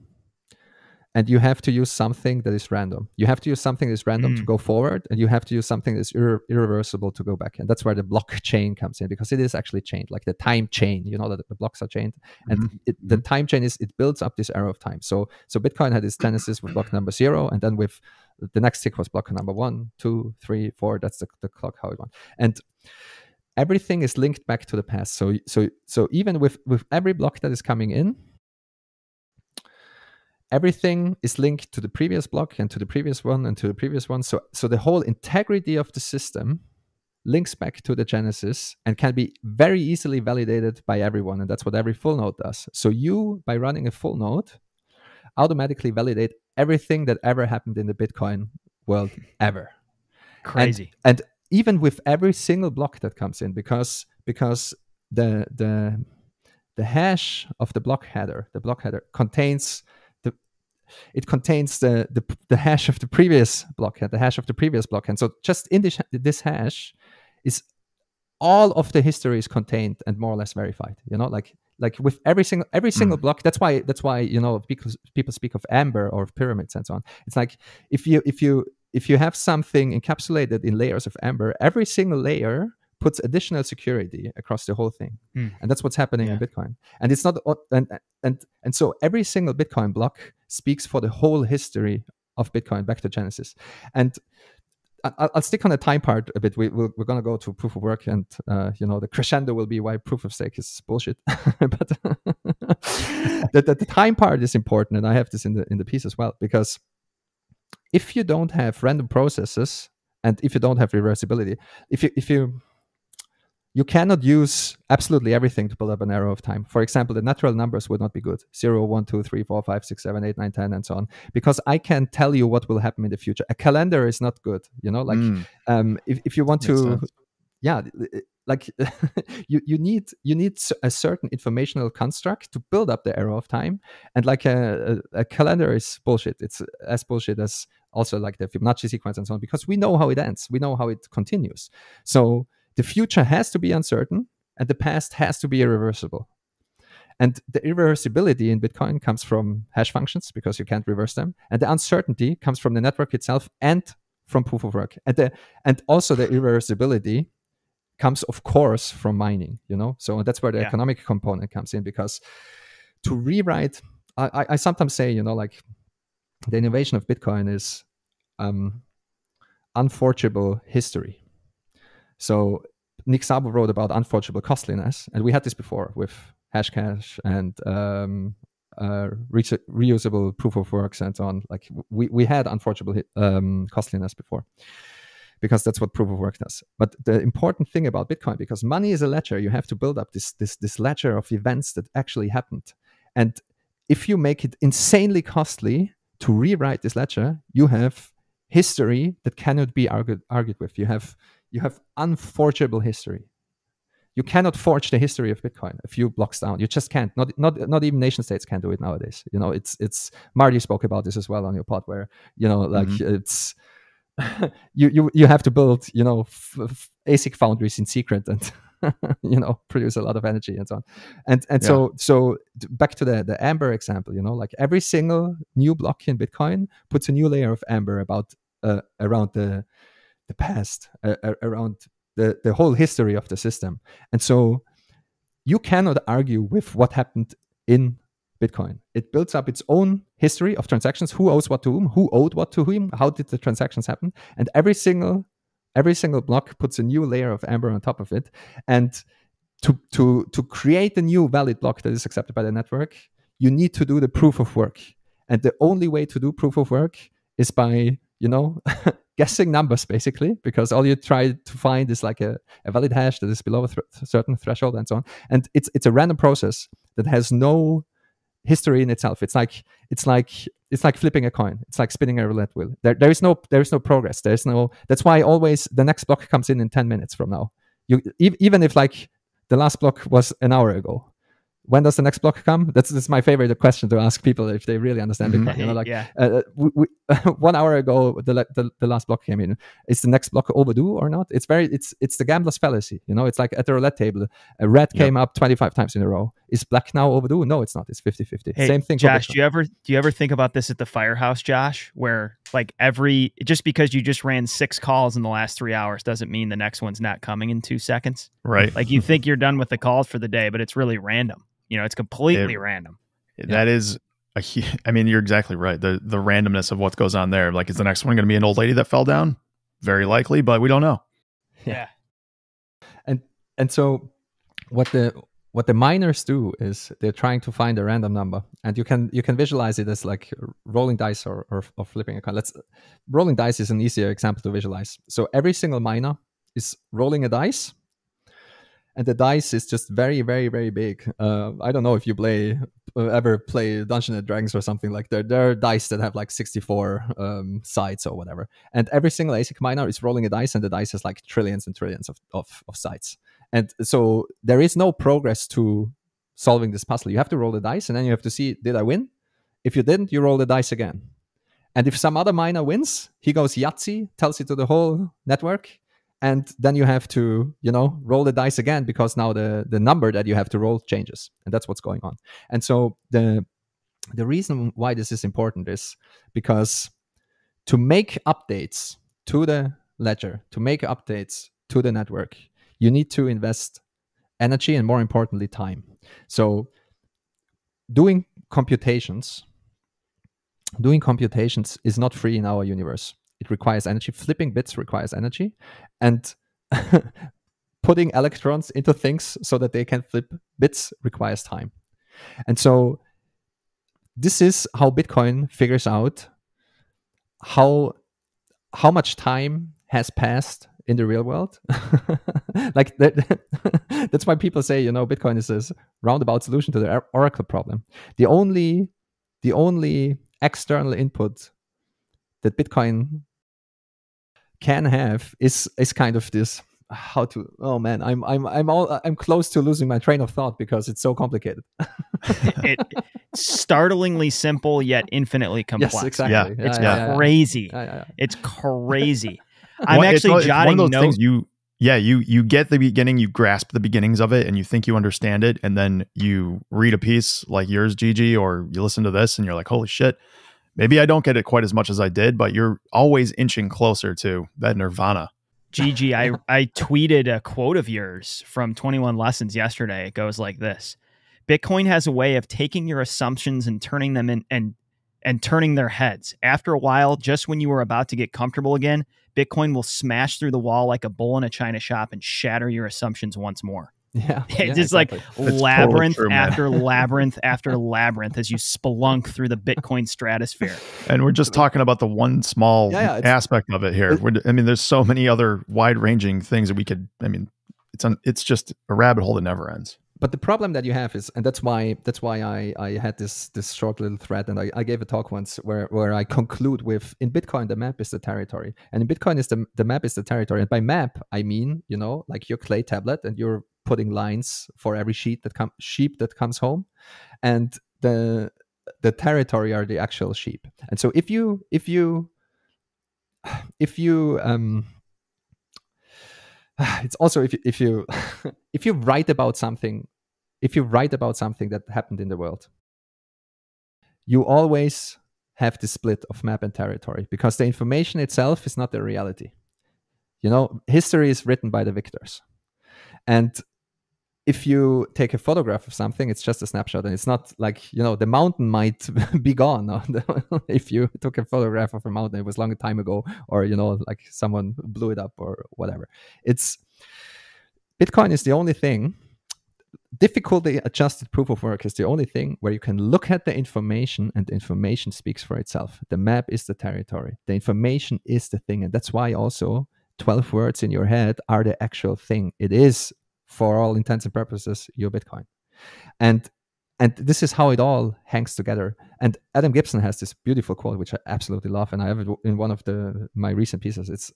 and you have to use something that is random. You have to use something that is random to go forward, and you have to use something that is irreversible to go back. And that's where the blockchain comes in, because it is actually chained, like the time chain. You know that the blocks are chained, and the time chain it builds up this arrow of time. So Bitcoin had its genesis with block number 0, and then with the next tick was block number 1, 2, 3, 4. That's the clock how it went. And everything is linked back to the past. So even with every block that is coming in, everything is linked to the previous block and to the previous one and to the previous one. So the whole integrity of the system links back to the genesis and can be very easily validated by everyone. And that's what every full node does. So you, by running a full node, automatically validate everything that ever happened in the Bitcoin world ever. Crazy. And even with every single block that comes in, because the hash of the block header contains the hash of the previous blockhead, the hash of the previous blockhead. So just in this hash is all of the history is contained and more or less verified. Like like with every single block. That's why people speak of amber or of pyramids and so on. It's like if you have something encapsulated in layers of amber, every single layer puts additional security across the whole thing, and that's what's happening in Bitcoin. And it's not and so every single Bitcoin block speaks for the whole history of Bitcoin back to Genesis. And I'll stick on the time part a bit. We're going to go to proof of work, and the crescendo will be why proof of stake is bullshit. But the time part is important, and I have this in the piece as well, because if you don't have random processes and if you don't have reversibility, if you cannot use absolutely everything to build up an arrow of time. For example, the natural numbers would not be good. 0, 1, 2, 3, 4, 5, 6, 7, 8, 9, 10, and so on. Because I can tell you what will happen in the future. A calendar is not good. If you want to, like you need a certain informational construct to build up the arrow of time. And like a calendar is bullshit. It's as bullshit as also like the Fibonacci sequence and so on, because we know how it ends. We know how it continues. So the future has to be uncertain, and the past has to be irreversible. And the irreversibility in Bitcoin comes from hash functions, because you can't reverse them. And the uncertainty comes from the network itself and from proof of work. And also the irreversibility comes, of course, from mining. So that's where the economic component comes in, because to rewrite, I sometimes say, like the innovation of Bitcoin is unforgeable history. So Nick Szabo wrote about unforgeable costliness, and we had this before with Hashcash and reusable proof of works and so on. Like we had unforgeable costliness before, because that's what proof of work does. But the important thing about Bitcoin, because money is a ledger, you have to build up this ledger of events that actually happened. And if you make it insanely costly to rewrite this ledger, you have history that cannot be argued with. You have unforgeable history. You cannot forge the history of Bitcoin a few blocks down. You just can't. Not even nation states can do it nowadays. It's Marty spoke about this as well on your pod, where it's you have to build ASIC foundries in secret and produce a lot of energy and so on. And so back to the amber example. Like every single new block in Bitcoin puts a new layer of amber around the past, around the whole history of the system. And so you cannot argue with what happened in Bitcoin. It builds up its own history of transactions. Who owes what to whom? Who owed what to whom? How did the transactions happen? And every single block puts a new layer of amber on top of it. And to create a new valid block that is accepted by the network, you need to do the proof of work. And the only way to do proof of work is by guessing numbers, basically, because all you try to find is like a valid hash that is below a certain threshold and so on. And it's a random process that has no history in itself. It's like flipping a coin. It's like spinning a roulette wheel. There is no progress. That's why always the next block comes in 10 minutes from now. Even if like the last block was an hour ago, when does the next block come? That's my favorite question to ask people if they really understand Bitcoin. 1 hour ago, the last block came in. Is the next block overdue or not? It's the gambler's fallacy. It's like at the roulette table, a red came up 25 times in a row. Is black now overdue? No, it's not. It's 50-50. Hey, same thing. Josh, do you ever think about this at the firehouse, Josh, where like just because you just ran 6 calls in the last 3 hours doesn't mean the next one's not coming in 2 seconds? Right. Like you think you're done with the calls for the day, but it's really random. It's completely random. That is you're exactly right. The randomness of what goes on there. Like, is the next one going to be an old lady that fell down? Very likely, but we don't know. Yeah. And so what the miners do is they're trying to find a random number, and you can visualize it as like rolling dice or flipping a coin. Rolling dice is an easier example to visualize. So every single miner is rolling a dice. And the dice is just very, very, very big. I don't know if you ever play Dungeons and Dragons or something like that. There are dice that have like 64 sides or whatever. And every single ASIC miner is rolling a dice, and the dice has like trillions and trillions of sides. And so there is no progress to solving this puzzle. You have to roll the dice, and then you have to see, did I win? If you didn't, you roll the dice again. And if some other miner wins, he goes Yahtzee, tells it to the whole network, and then you have to, roll the dice again, because now the number that you have to roll changes, and that's what's going on. And so the reason why this is important is because to make updates to the ledger, to make updates to the network, you need to invest energy and, more importantly, time. So doing computations is not free in our universe. It requires energy. Flipping bits requires energy, and putting electrons into things so that they can flip bits requires time. And so this is how Bitcoin figures out how much time has passed in the real world. Like that's why people say, Bitcoin is this roundabout solution to the Oracle problem. The only external input that Bitcoin can have is kind of this, I'm close to losing my train of thought because it's so complicated. It's startlingly simple yet infinitely complex. Yes, exactly. It's crazy. It's crazy. I'm it's jotting one of those notes. things you get the beginning, you grasp the beginnings of it, and you think you understand it, and then you read a piece like yours, Gigi, or you listen to this, and you're like, holy shit, maybe I don't get it quite as much as I did, but you're always inching closer to that nirvana. Gigi, I tweeted a quote of yours from 21 Lessons yesterday. It goes like this: Bitcoin has a way of taking your assumptions and turning them in and turning their heads. After a while, just when you were about to get comfortable again, Bitcoin will smash through the wall like a bull in a china shop and shatter your assumptions once more. Yeah, It's exactly. like labyrinth totally true, after labyrinth after labyrinth as you spelunk through the Bitcoin stratosphere. And we're just talking about the one small aspect of it here. There's so many other wide-ranging things that we could. It's just a rabbit hole that never ends. But the problem that you have is, and that's why I had this short little thread, and I gave a talk once where I conclude with, in Bitcoin the map is the territory, and in Bitcoin is the map is the territory. And by map I mean, like your clay tablet, and you're putting lines for every sheep that comes home, and the territory are the actual sheep. And so if you it's also if you if you write about something that happened in the world, you always have the split of map and territory, because the information itself is not the reality. History is written by the victors, and if you take a photograph of something, it's just a snapshot, and it's not like, the mountain might be gone. If you took a photograph of a mountain, it was a long time ago, or, like someone blew it up or whatever. Bitcoin is the only thing, difficulty adjusted proof of work is the only thing where you can look at the information and the information speaks for itself. The map is the territory. The information is the thing. And that's why also 12 words in your head are the actual thing. It is, for all intents and purposes, your Bitcoin. And this is how it all hangs together. And Adam Gibson has this beautiful quote, which I absolutely love, and I have it in one of my recent pieces.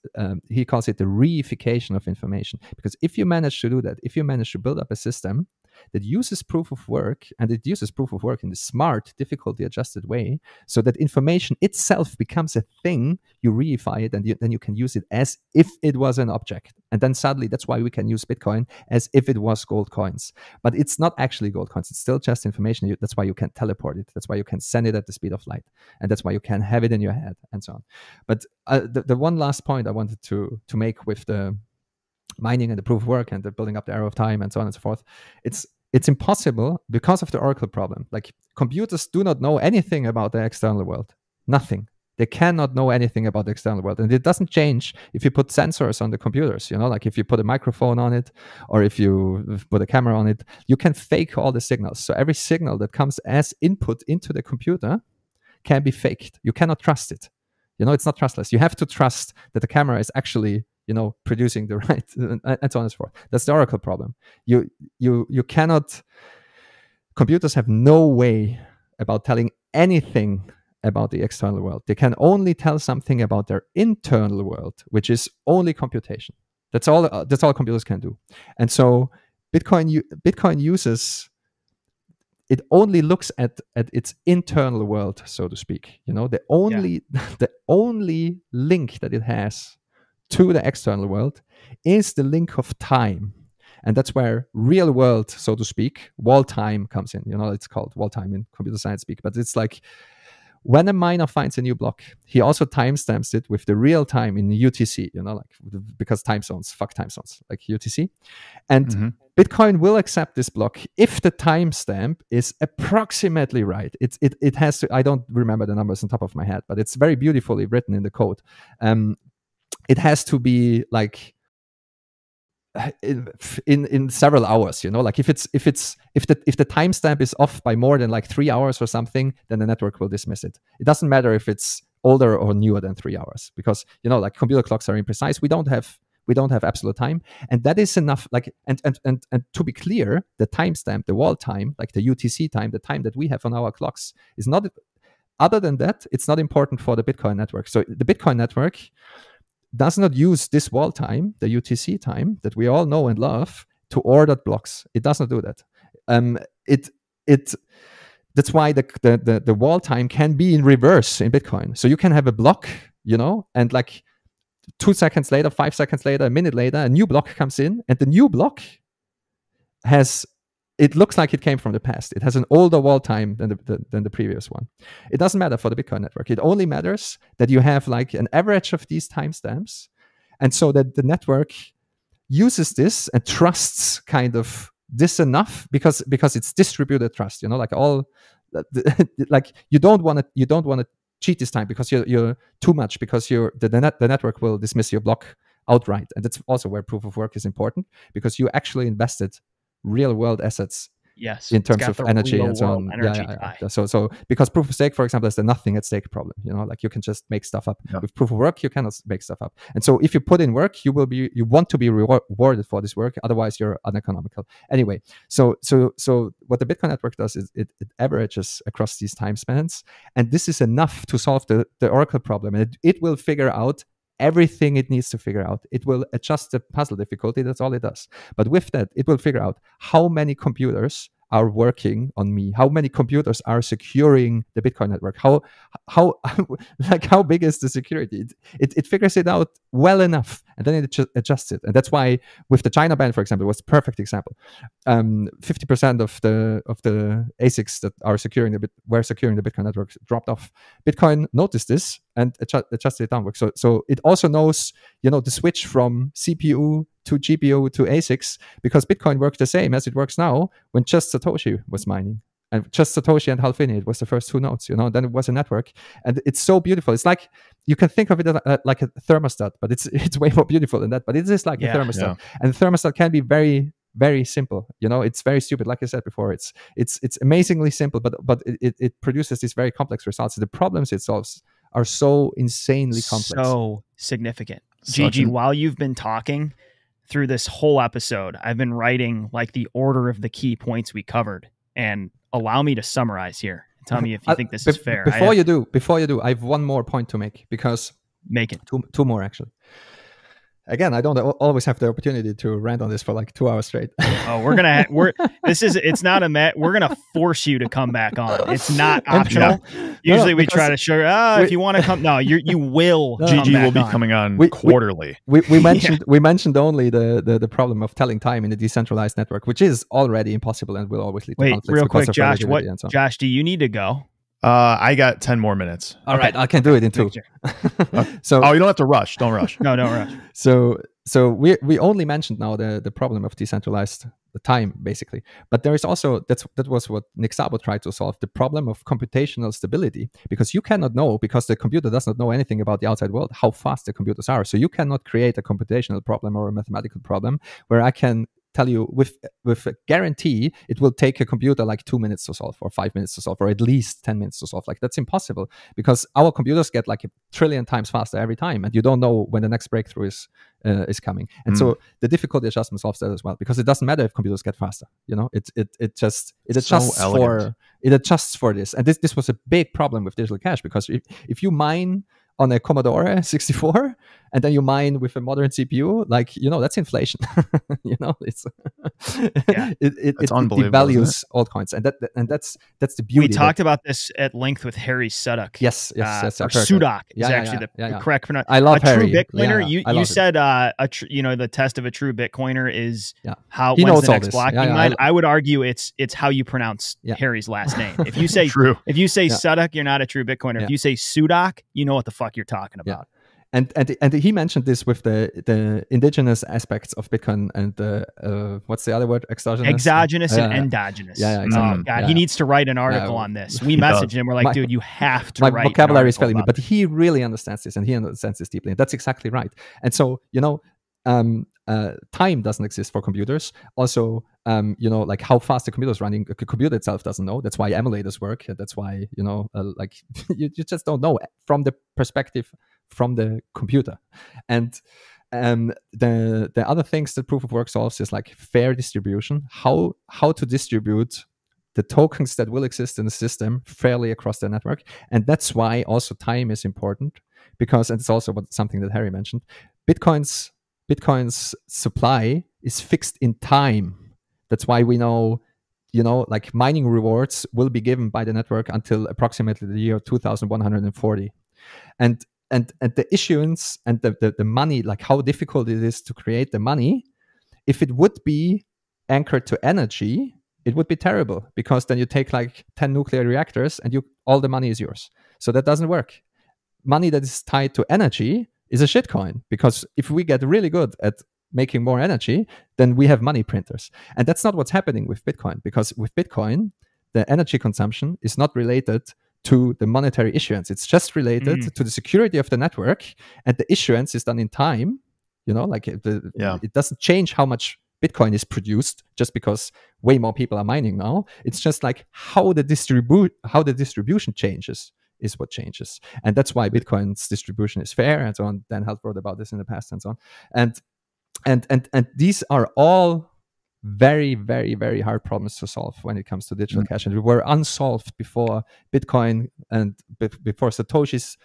He calls it the reification of information. Because if you manage to do that, if you manage to build up a system that uses proof of work, and it uses proof of work in the smart, difficulty-adjusted way, so that information itself becomes a thing, you reify it, and then you can use it as if it was an object. And then suddenly, that's why we can use Bitcoin as if it was gold coins. But it's not actually gold coins. It's still just information. That's why you can teleport it. That's why you can send it at the speed of light. And that's why you can have it in your head, and so on. But the one last point I wanted to make with the mining and the proof of work and the building up the arrow of time and so on and so forth, it's impossible because of the Oracle problem. Like, computers do not know anything about the external world. Nothing. They cannot know anything about the external world. And it doesn't change if you put sensors on the computers, like if you put a microphone on it or if you put a camera on it, you can fake all the signals. So every signal that comes as input into the computer can be faked. You cannot trust it. It's not trustless. You have to trust that the camera is actually producing the right, and so on and so forth. That's the Oracle problem. You cannot, computers have no way about telling anything about the external world. They can only tell something about their internal world, which is only computation. That's all computers can do. And so Bitcoin uses, it only looks at its internal world, so to speak. The only link that it has to the external world is the link of time. And that's where real world, so to speak, wall time comes in. It's called wall time in computer science speak, but it's like when a miner finds a new block, he also timestamps it with the real time in UTC, because time zones, fuck time zones, like UTC. And Bitcoin will accept this block if the timestamp is approximately right. It has to, I don't remember the numbers on top of my head, but it's very beautifully written in the code. It has to be like in several hours, like if the timestamp is off by more than like 3 hours or something, then the network will dismiss it. It doesn't matter if it's older or newer than 3 hours, because like computer clocks are imprecise. We don't have absolute time, and that is enough. Like and to be clear, the timestamp, the wall time, like the UTC time, the time that we have on our clocks, is not. Other than that, it's not important for the Bitcoin network. So the Bitcoin network does not use this wall time, the UTC time that we all know and love, to order blocks. It does not do that. That's why the wall time can be in reverse in Bitcoin. So you can have a block, and like 2 seconds later, 5 seconds later, a minute later, a new block comes in, and the new block it looks like it came from the past. It has an older wall time than the previous one. It doesn't matter for the Bitcoin network. It only matters that you have like an average of these timestamps, and so that the network uses this and trusts kind of this enough because it's distributed trust. Like like you don't want to cheat this time because you're too much, because the network will dismiss your block outright, and that's also where proof of work is important, because you actually invested real world assets in terms of energy and so on. So because proof of stake, for example, is the nothing at stake problem. Like you can just make stuff up. With proof of work, you cannot make stuff up. And so if you put in work, you want to be rewarded for this work. Otherwise, you're uneconomical. Anyway, so what the Bitcoin network does is it averages across these time spans, and this is enough to solve the Oracle problem. And it will figure out everything it needs to figure out. It will adjust the puzzle difficulty. That's all it does. But with that, it will figure out how many computers are working on me, how many computers are securing the Bitcoin network, how big is the security. It figures it out well enough, and then it adjusts it. And that's why with the China ban, for example, was a perfect example. 50% of the ASICs that were securing the Bitcoin network dropped off. Bitcoin noticed this and adjusted it downward. So it also knows, the switch from CPU to GPU to ASICs, because Bitcoin worked the same as it works now when just Satoshi was mining. And just Satoshi and Halfini, it was the first two nodes, then it was a network. And it's so beautiful. It's like, you can think of it like a thermostat, but it's way more beautiful than that. But it is like a thermostat. Yeah. And the thermostat can be very, very simple. It's very stupid. Like I said before, it's amazingly simple, but it produces these very complex results. The problems it solves are so insanely complex. So significant. Gigi, while you've been talking through this whole episode, I've been writing like the order of the key points we covered. And allow me to summarize here. Tell me if you think this is fair. Before you do, I have one more point to make, because make it. Two more actually. Again, I don't always have the opportunity to rant on this for like 2 hours straight. Oh, it's not we're going to force you to come back on. It's not optional. Usually we try to show, if you want to come, you will. Gigi will be coming on quarterly. We mentioned only the problem of telling time in a decentralized network, which is already impossible and will always lead to conflicts. Real quick, Josh, Josh, do you need to go? I got 10 more minutes. All right, I can do it in 2. So you don't have to rush. Don't rush. No, don't rush. So we only mentioned now the problem of decentralized time, basically. But there is also, that was what Nick Szabo tried to solve, the problem of computational stability, because you cannot know, because the computer does not know anything about the outside world, how fast the computers are. So you cannot create a computational problem or a mathematical problem where I can tell you with a guarantee it will take a computer like 2 minutes to solve, or 5 minutes to solve, or at least 10 minutes to solve. Like, that's impossible, because our computers get like 1 trillion times faster every time, and you don't know when the next breakthrough is coming. And so the difficulty adjustment solves that as well, because it doesn't matter if computers get faster. It adjusts for this. And this was a big problem with digital cash, because if you mine on a Commodore 64, and then you mine with a modern CPU, like, that's inflation. It's it devalues altcoins, and that's the beauty. We talked about this at length with Harry Sudok. Yes, or Sudok is actually the correct pronunciation. I love Harry. True Bitcoiner. You said the test of a true Bitcoiner is when's the next block being mined. I would argue it's how you pronounce Harry's last name. If you say Sudok, you're not a true Bitcoiner. If you say Sudok, you know what the fuck you're talking about. And he mentioned this with the indigenous aspects of Bitcoin and the what's the other word? Exogenous and endogenous. Exactly. Oh God, he needs to write an article on this. We messaged him. We're like, dude, you have to. My write vocabulary is failing me, but he really understands this, and he understands this deeply. And that's exactly right. And so time doesn't exist for computers. Also, like how fast the computer is running, the computer itself doesn't know. That's why emulators work. That's why, like you just don't know from the perspective from the computer. And the other things that proof of work solves is like fair distribution, how to distribute the tokens that will exist in the system fairly across the network. And that's why also time is important, because, and it's also something that Harry mentioned, Bitcoin's supply is fixed in time. That's why we know, like mining rewards will be given by the network until approximately the year 2140. And the issuance and the money, like how difficult it is to create the money, if it would be anchored to energy, it would be terrible, because then you take like 10 nuclear reactors and all the money is yours. So that doesn't work. Money that is tied to energy is a shitcoin, because if we get really good at making more energy, then we have money printers. And that's not what's happening with Bitcoin, because with Bitcoin, the energy consumption is not related to the monetary issuance. It's just related to the security of the network, and the issuance is done in time. Like it doesn't change how much Bitcoin is produced just because way more people are mining now. It's just like how the distribution changes is what changes. And that's why Bitcoin's distribution is fair and so on. Dan Held wrote about this in the past and so on. And these are all very, very, very hard problems to solve when it comes to digital cash. And we were unsolved before Bitcoin and before Satoshi's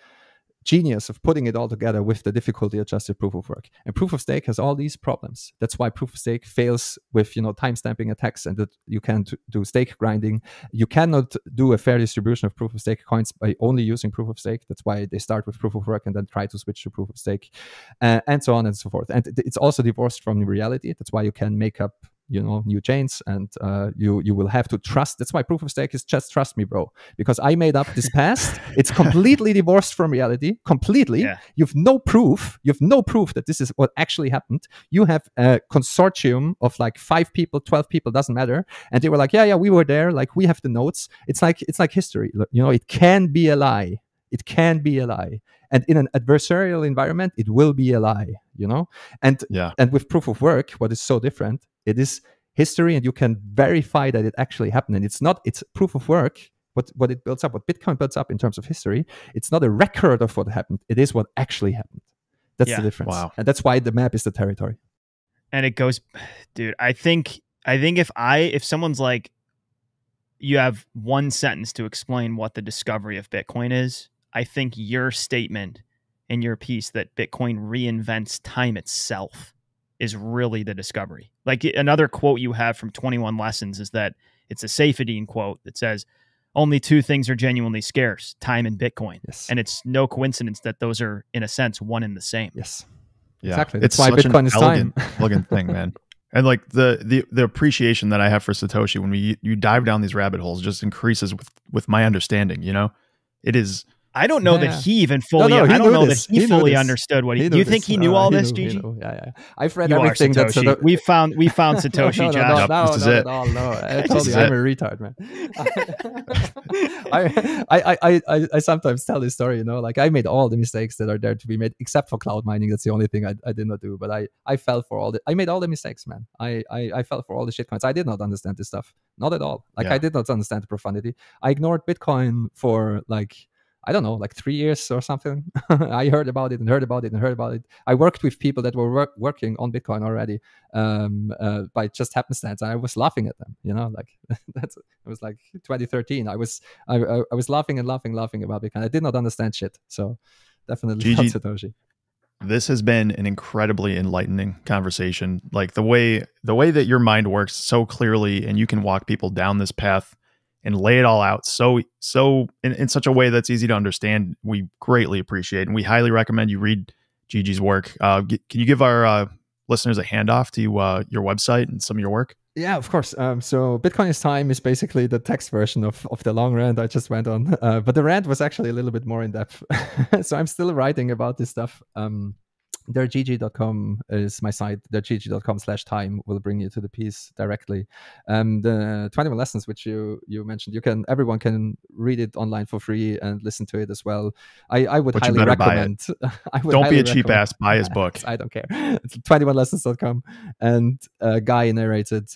genius of putting it all together with the difficulty adjusted proof of work. And proof of stake has all these problems. That's why proof of stake fails with timestamping attacks, and that you can't do stake grinding. You cannot do a fair distribution of proof of stake coins by only using proof of stake. That's why they start with proof of work and then try to switch to proof of stake, and so on and so forth. And it's also divorced from reality. That's why you can make up new chains, and you will have to trust. That's why proof of stake is just trust me, bro, because I made up this past. It's completely divorced from reality, completely. You've no proof that this is what actually happened. You have a consortium of like 5 people, 12 people, doesn't matter, and they were like, yeah, we were there, like we have the notes. It's like history, it can be a lie. It can be a lie. And in an adversarial environment, it will be a lie, And with proof of work, what is so different, it is history, and you can verify that it actually happened. And it's proof of work, what it builds up, what Bitcoin builds up in terms of history. It's not a record of what happened. It is what actually happened. That's the difference. Wow. And that's why the map is the territory. And it goes, dude, I think if someone's like, you have one sentence to explain what the discovery of Bitcoin is, I think your statement in your piece that Bitcoin reinvents time itself is really the discovery. Like another quote you have from 21 Lessons is that it's a Saifedean quote that says, only 2 things are genuinely scarce, time and Bitcoin. Yes. And it's no coincidence that those are, in a sense, one and the same. Yes. Yeah. Exactly. That's why Bitcoin is time. Elegant thing, man. And like the appreciation that I have for Satoshi when you dive down these rabbit holes just increases with my understanding, It is. I don't know that he even fully. I don't know that he fully understold what he. Do you think he knew all this, Gigi? Yeah. I've read everything. That's we found Satoshi. Josh. No, this is it. No. I told you I'm a retard, man. I sometimes tell this story. Like I made all the mistakes that are there to be made, except for cloud mining. That's the only thing I did not do. But I fell for all the. I made all the mistakes, man. I fell for all the shitcoins. I did not understand this stuff. Not at all. I did not understand the profundity. I ignored Bitcoin for like, I don't know, like 3 years or something. I heard about it. I worked with people that were working on Bitcoin already by just happenstance. I was laughing at them, like it was like 2013. I was laughing about Bitcoin. I did not understand shit. So definitely Gigi, not Satoshi. This has been an incredibly enlightening conversation. Like the way that your mind works so clearly, and you can walk people down this path and lay it all out so in such a way that's easy to understand. We greatly appreciate, and we highly recommend you read Gigi's work. Can you give our listeners a handoff to your website and some of your work? Yeah, of course. So Bitcoin is Time is basically the text version of the long rant I just went on. But the rant was actually a little bit more in depth. So I'm still writing about this stuff. Gigi.com is my site. Gigi.com/time will bring you to the piece directly. The 21 lessons, which you mentioned, everyone can read it online for free and listen to it as well. I would but highly recommend. Don't be a cheap ass. Buy his book. I don't care. It's 21lessons.com, and Guy narrated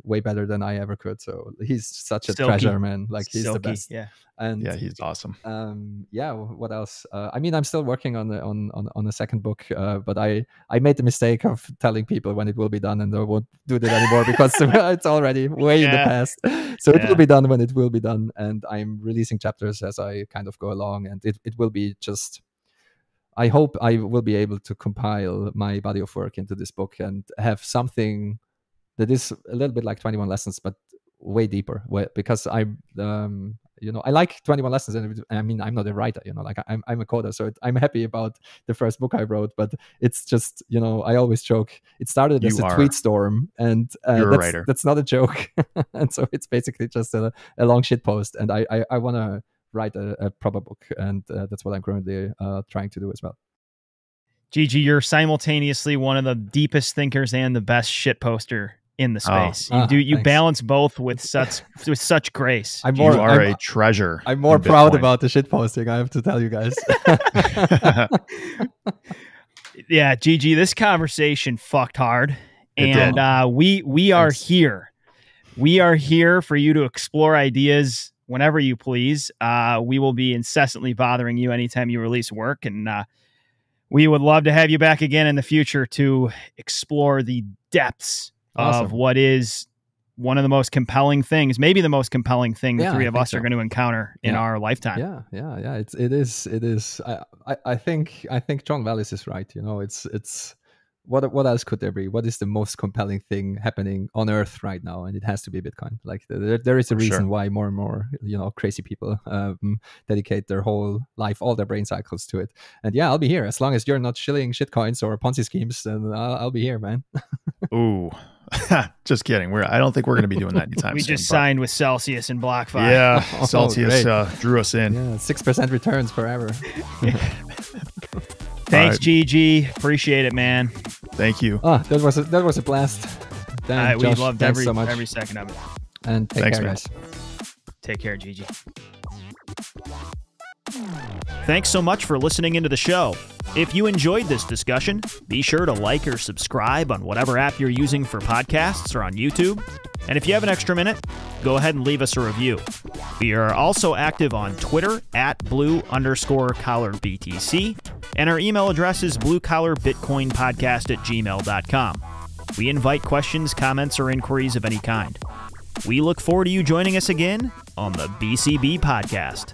way better than I ever could. So he's such a treasure, man. Like he's the best. Yeah. And yeah, he's awesome. What else? I mean, I'm still working on a second book, but I made the mistake of telling people when it will be done, and I won't do that anymore because it's already way in the past. So it will be done when it will be done, and I'm releasing chapters as I kind of go along, and it will be just. I hope I will be able to compile my body of work into this book and have something that is a little bit like 21 lessons, but way deeper. Because I like 21 lessons, and I mean, I'm not a writer, like I'm a coder, so I'm happy about the first book I wrote, but it's just, I always joke, it started as a tweet storm, and that's not a joke. And so it's basically just a long shit post, and I want to write a proper book, and that's what I'm currently trying to do as well. Gigi, you're simultaneously one of the deepest thinkers and the best shit poster in the space. You balance both with such grace. You are a treasure. I'm more proud about the shit posting, I have to tell you guys. Yeah, Gigi, this conversation fucked hard, and we are here. We are here for you to explore ideas whenever you please. We will be incessantly bothering you anytime you release work, and we would love to have you back again in the future to explore the depths of what is one of the most compelling things, maybe the most compelling thing the three of us are going to encounter in our lifetime. Yeah. It is. I think John Wallis is right. It's what else could there be? What is the most compelling thing happening on Earth right now? And it has to be Bitcoin. Like there is a reason why more and more crazy people dedicate their whole life, all their brain cycles to it. And I'll be here as long as you're not shilling shitcoins or Ponzi schemes. Then I'll be here, man. Ooh. Just kidding. I don't think we're going to be doing that anytime soon. We just signed with Celsius and BlockFi. Yeah, Celsius drew us in. Yeah, 6% returns forever. Thanks, Gigi. Appreciate it, man. Thank you. That was a blast. We loved every second of it. And take care, guys. Take care, Gigi. Thanks so much for listening into the show. If you enjoyed this discussion, be sure to like or subscribe on whatever app you're using for podcasts or on YouTube. And if you have an extra minute, go ahead and leave us a review. We are also active on Twitter @blue_collar BTC, and our email address is bluecollarbitcoinpodcast@gmail.com. We invite questions, comments, or inquiries of any kind. We look forward to you joining us again on the BCB Podcast.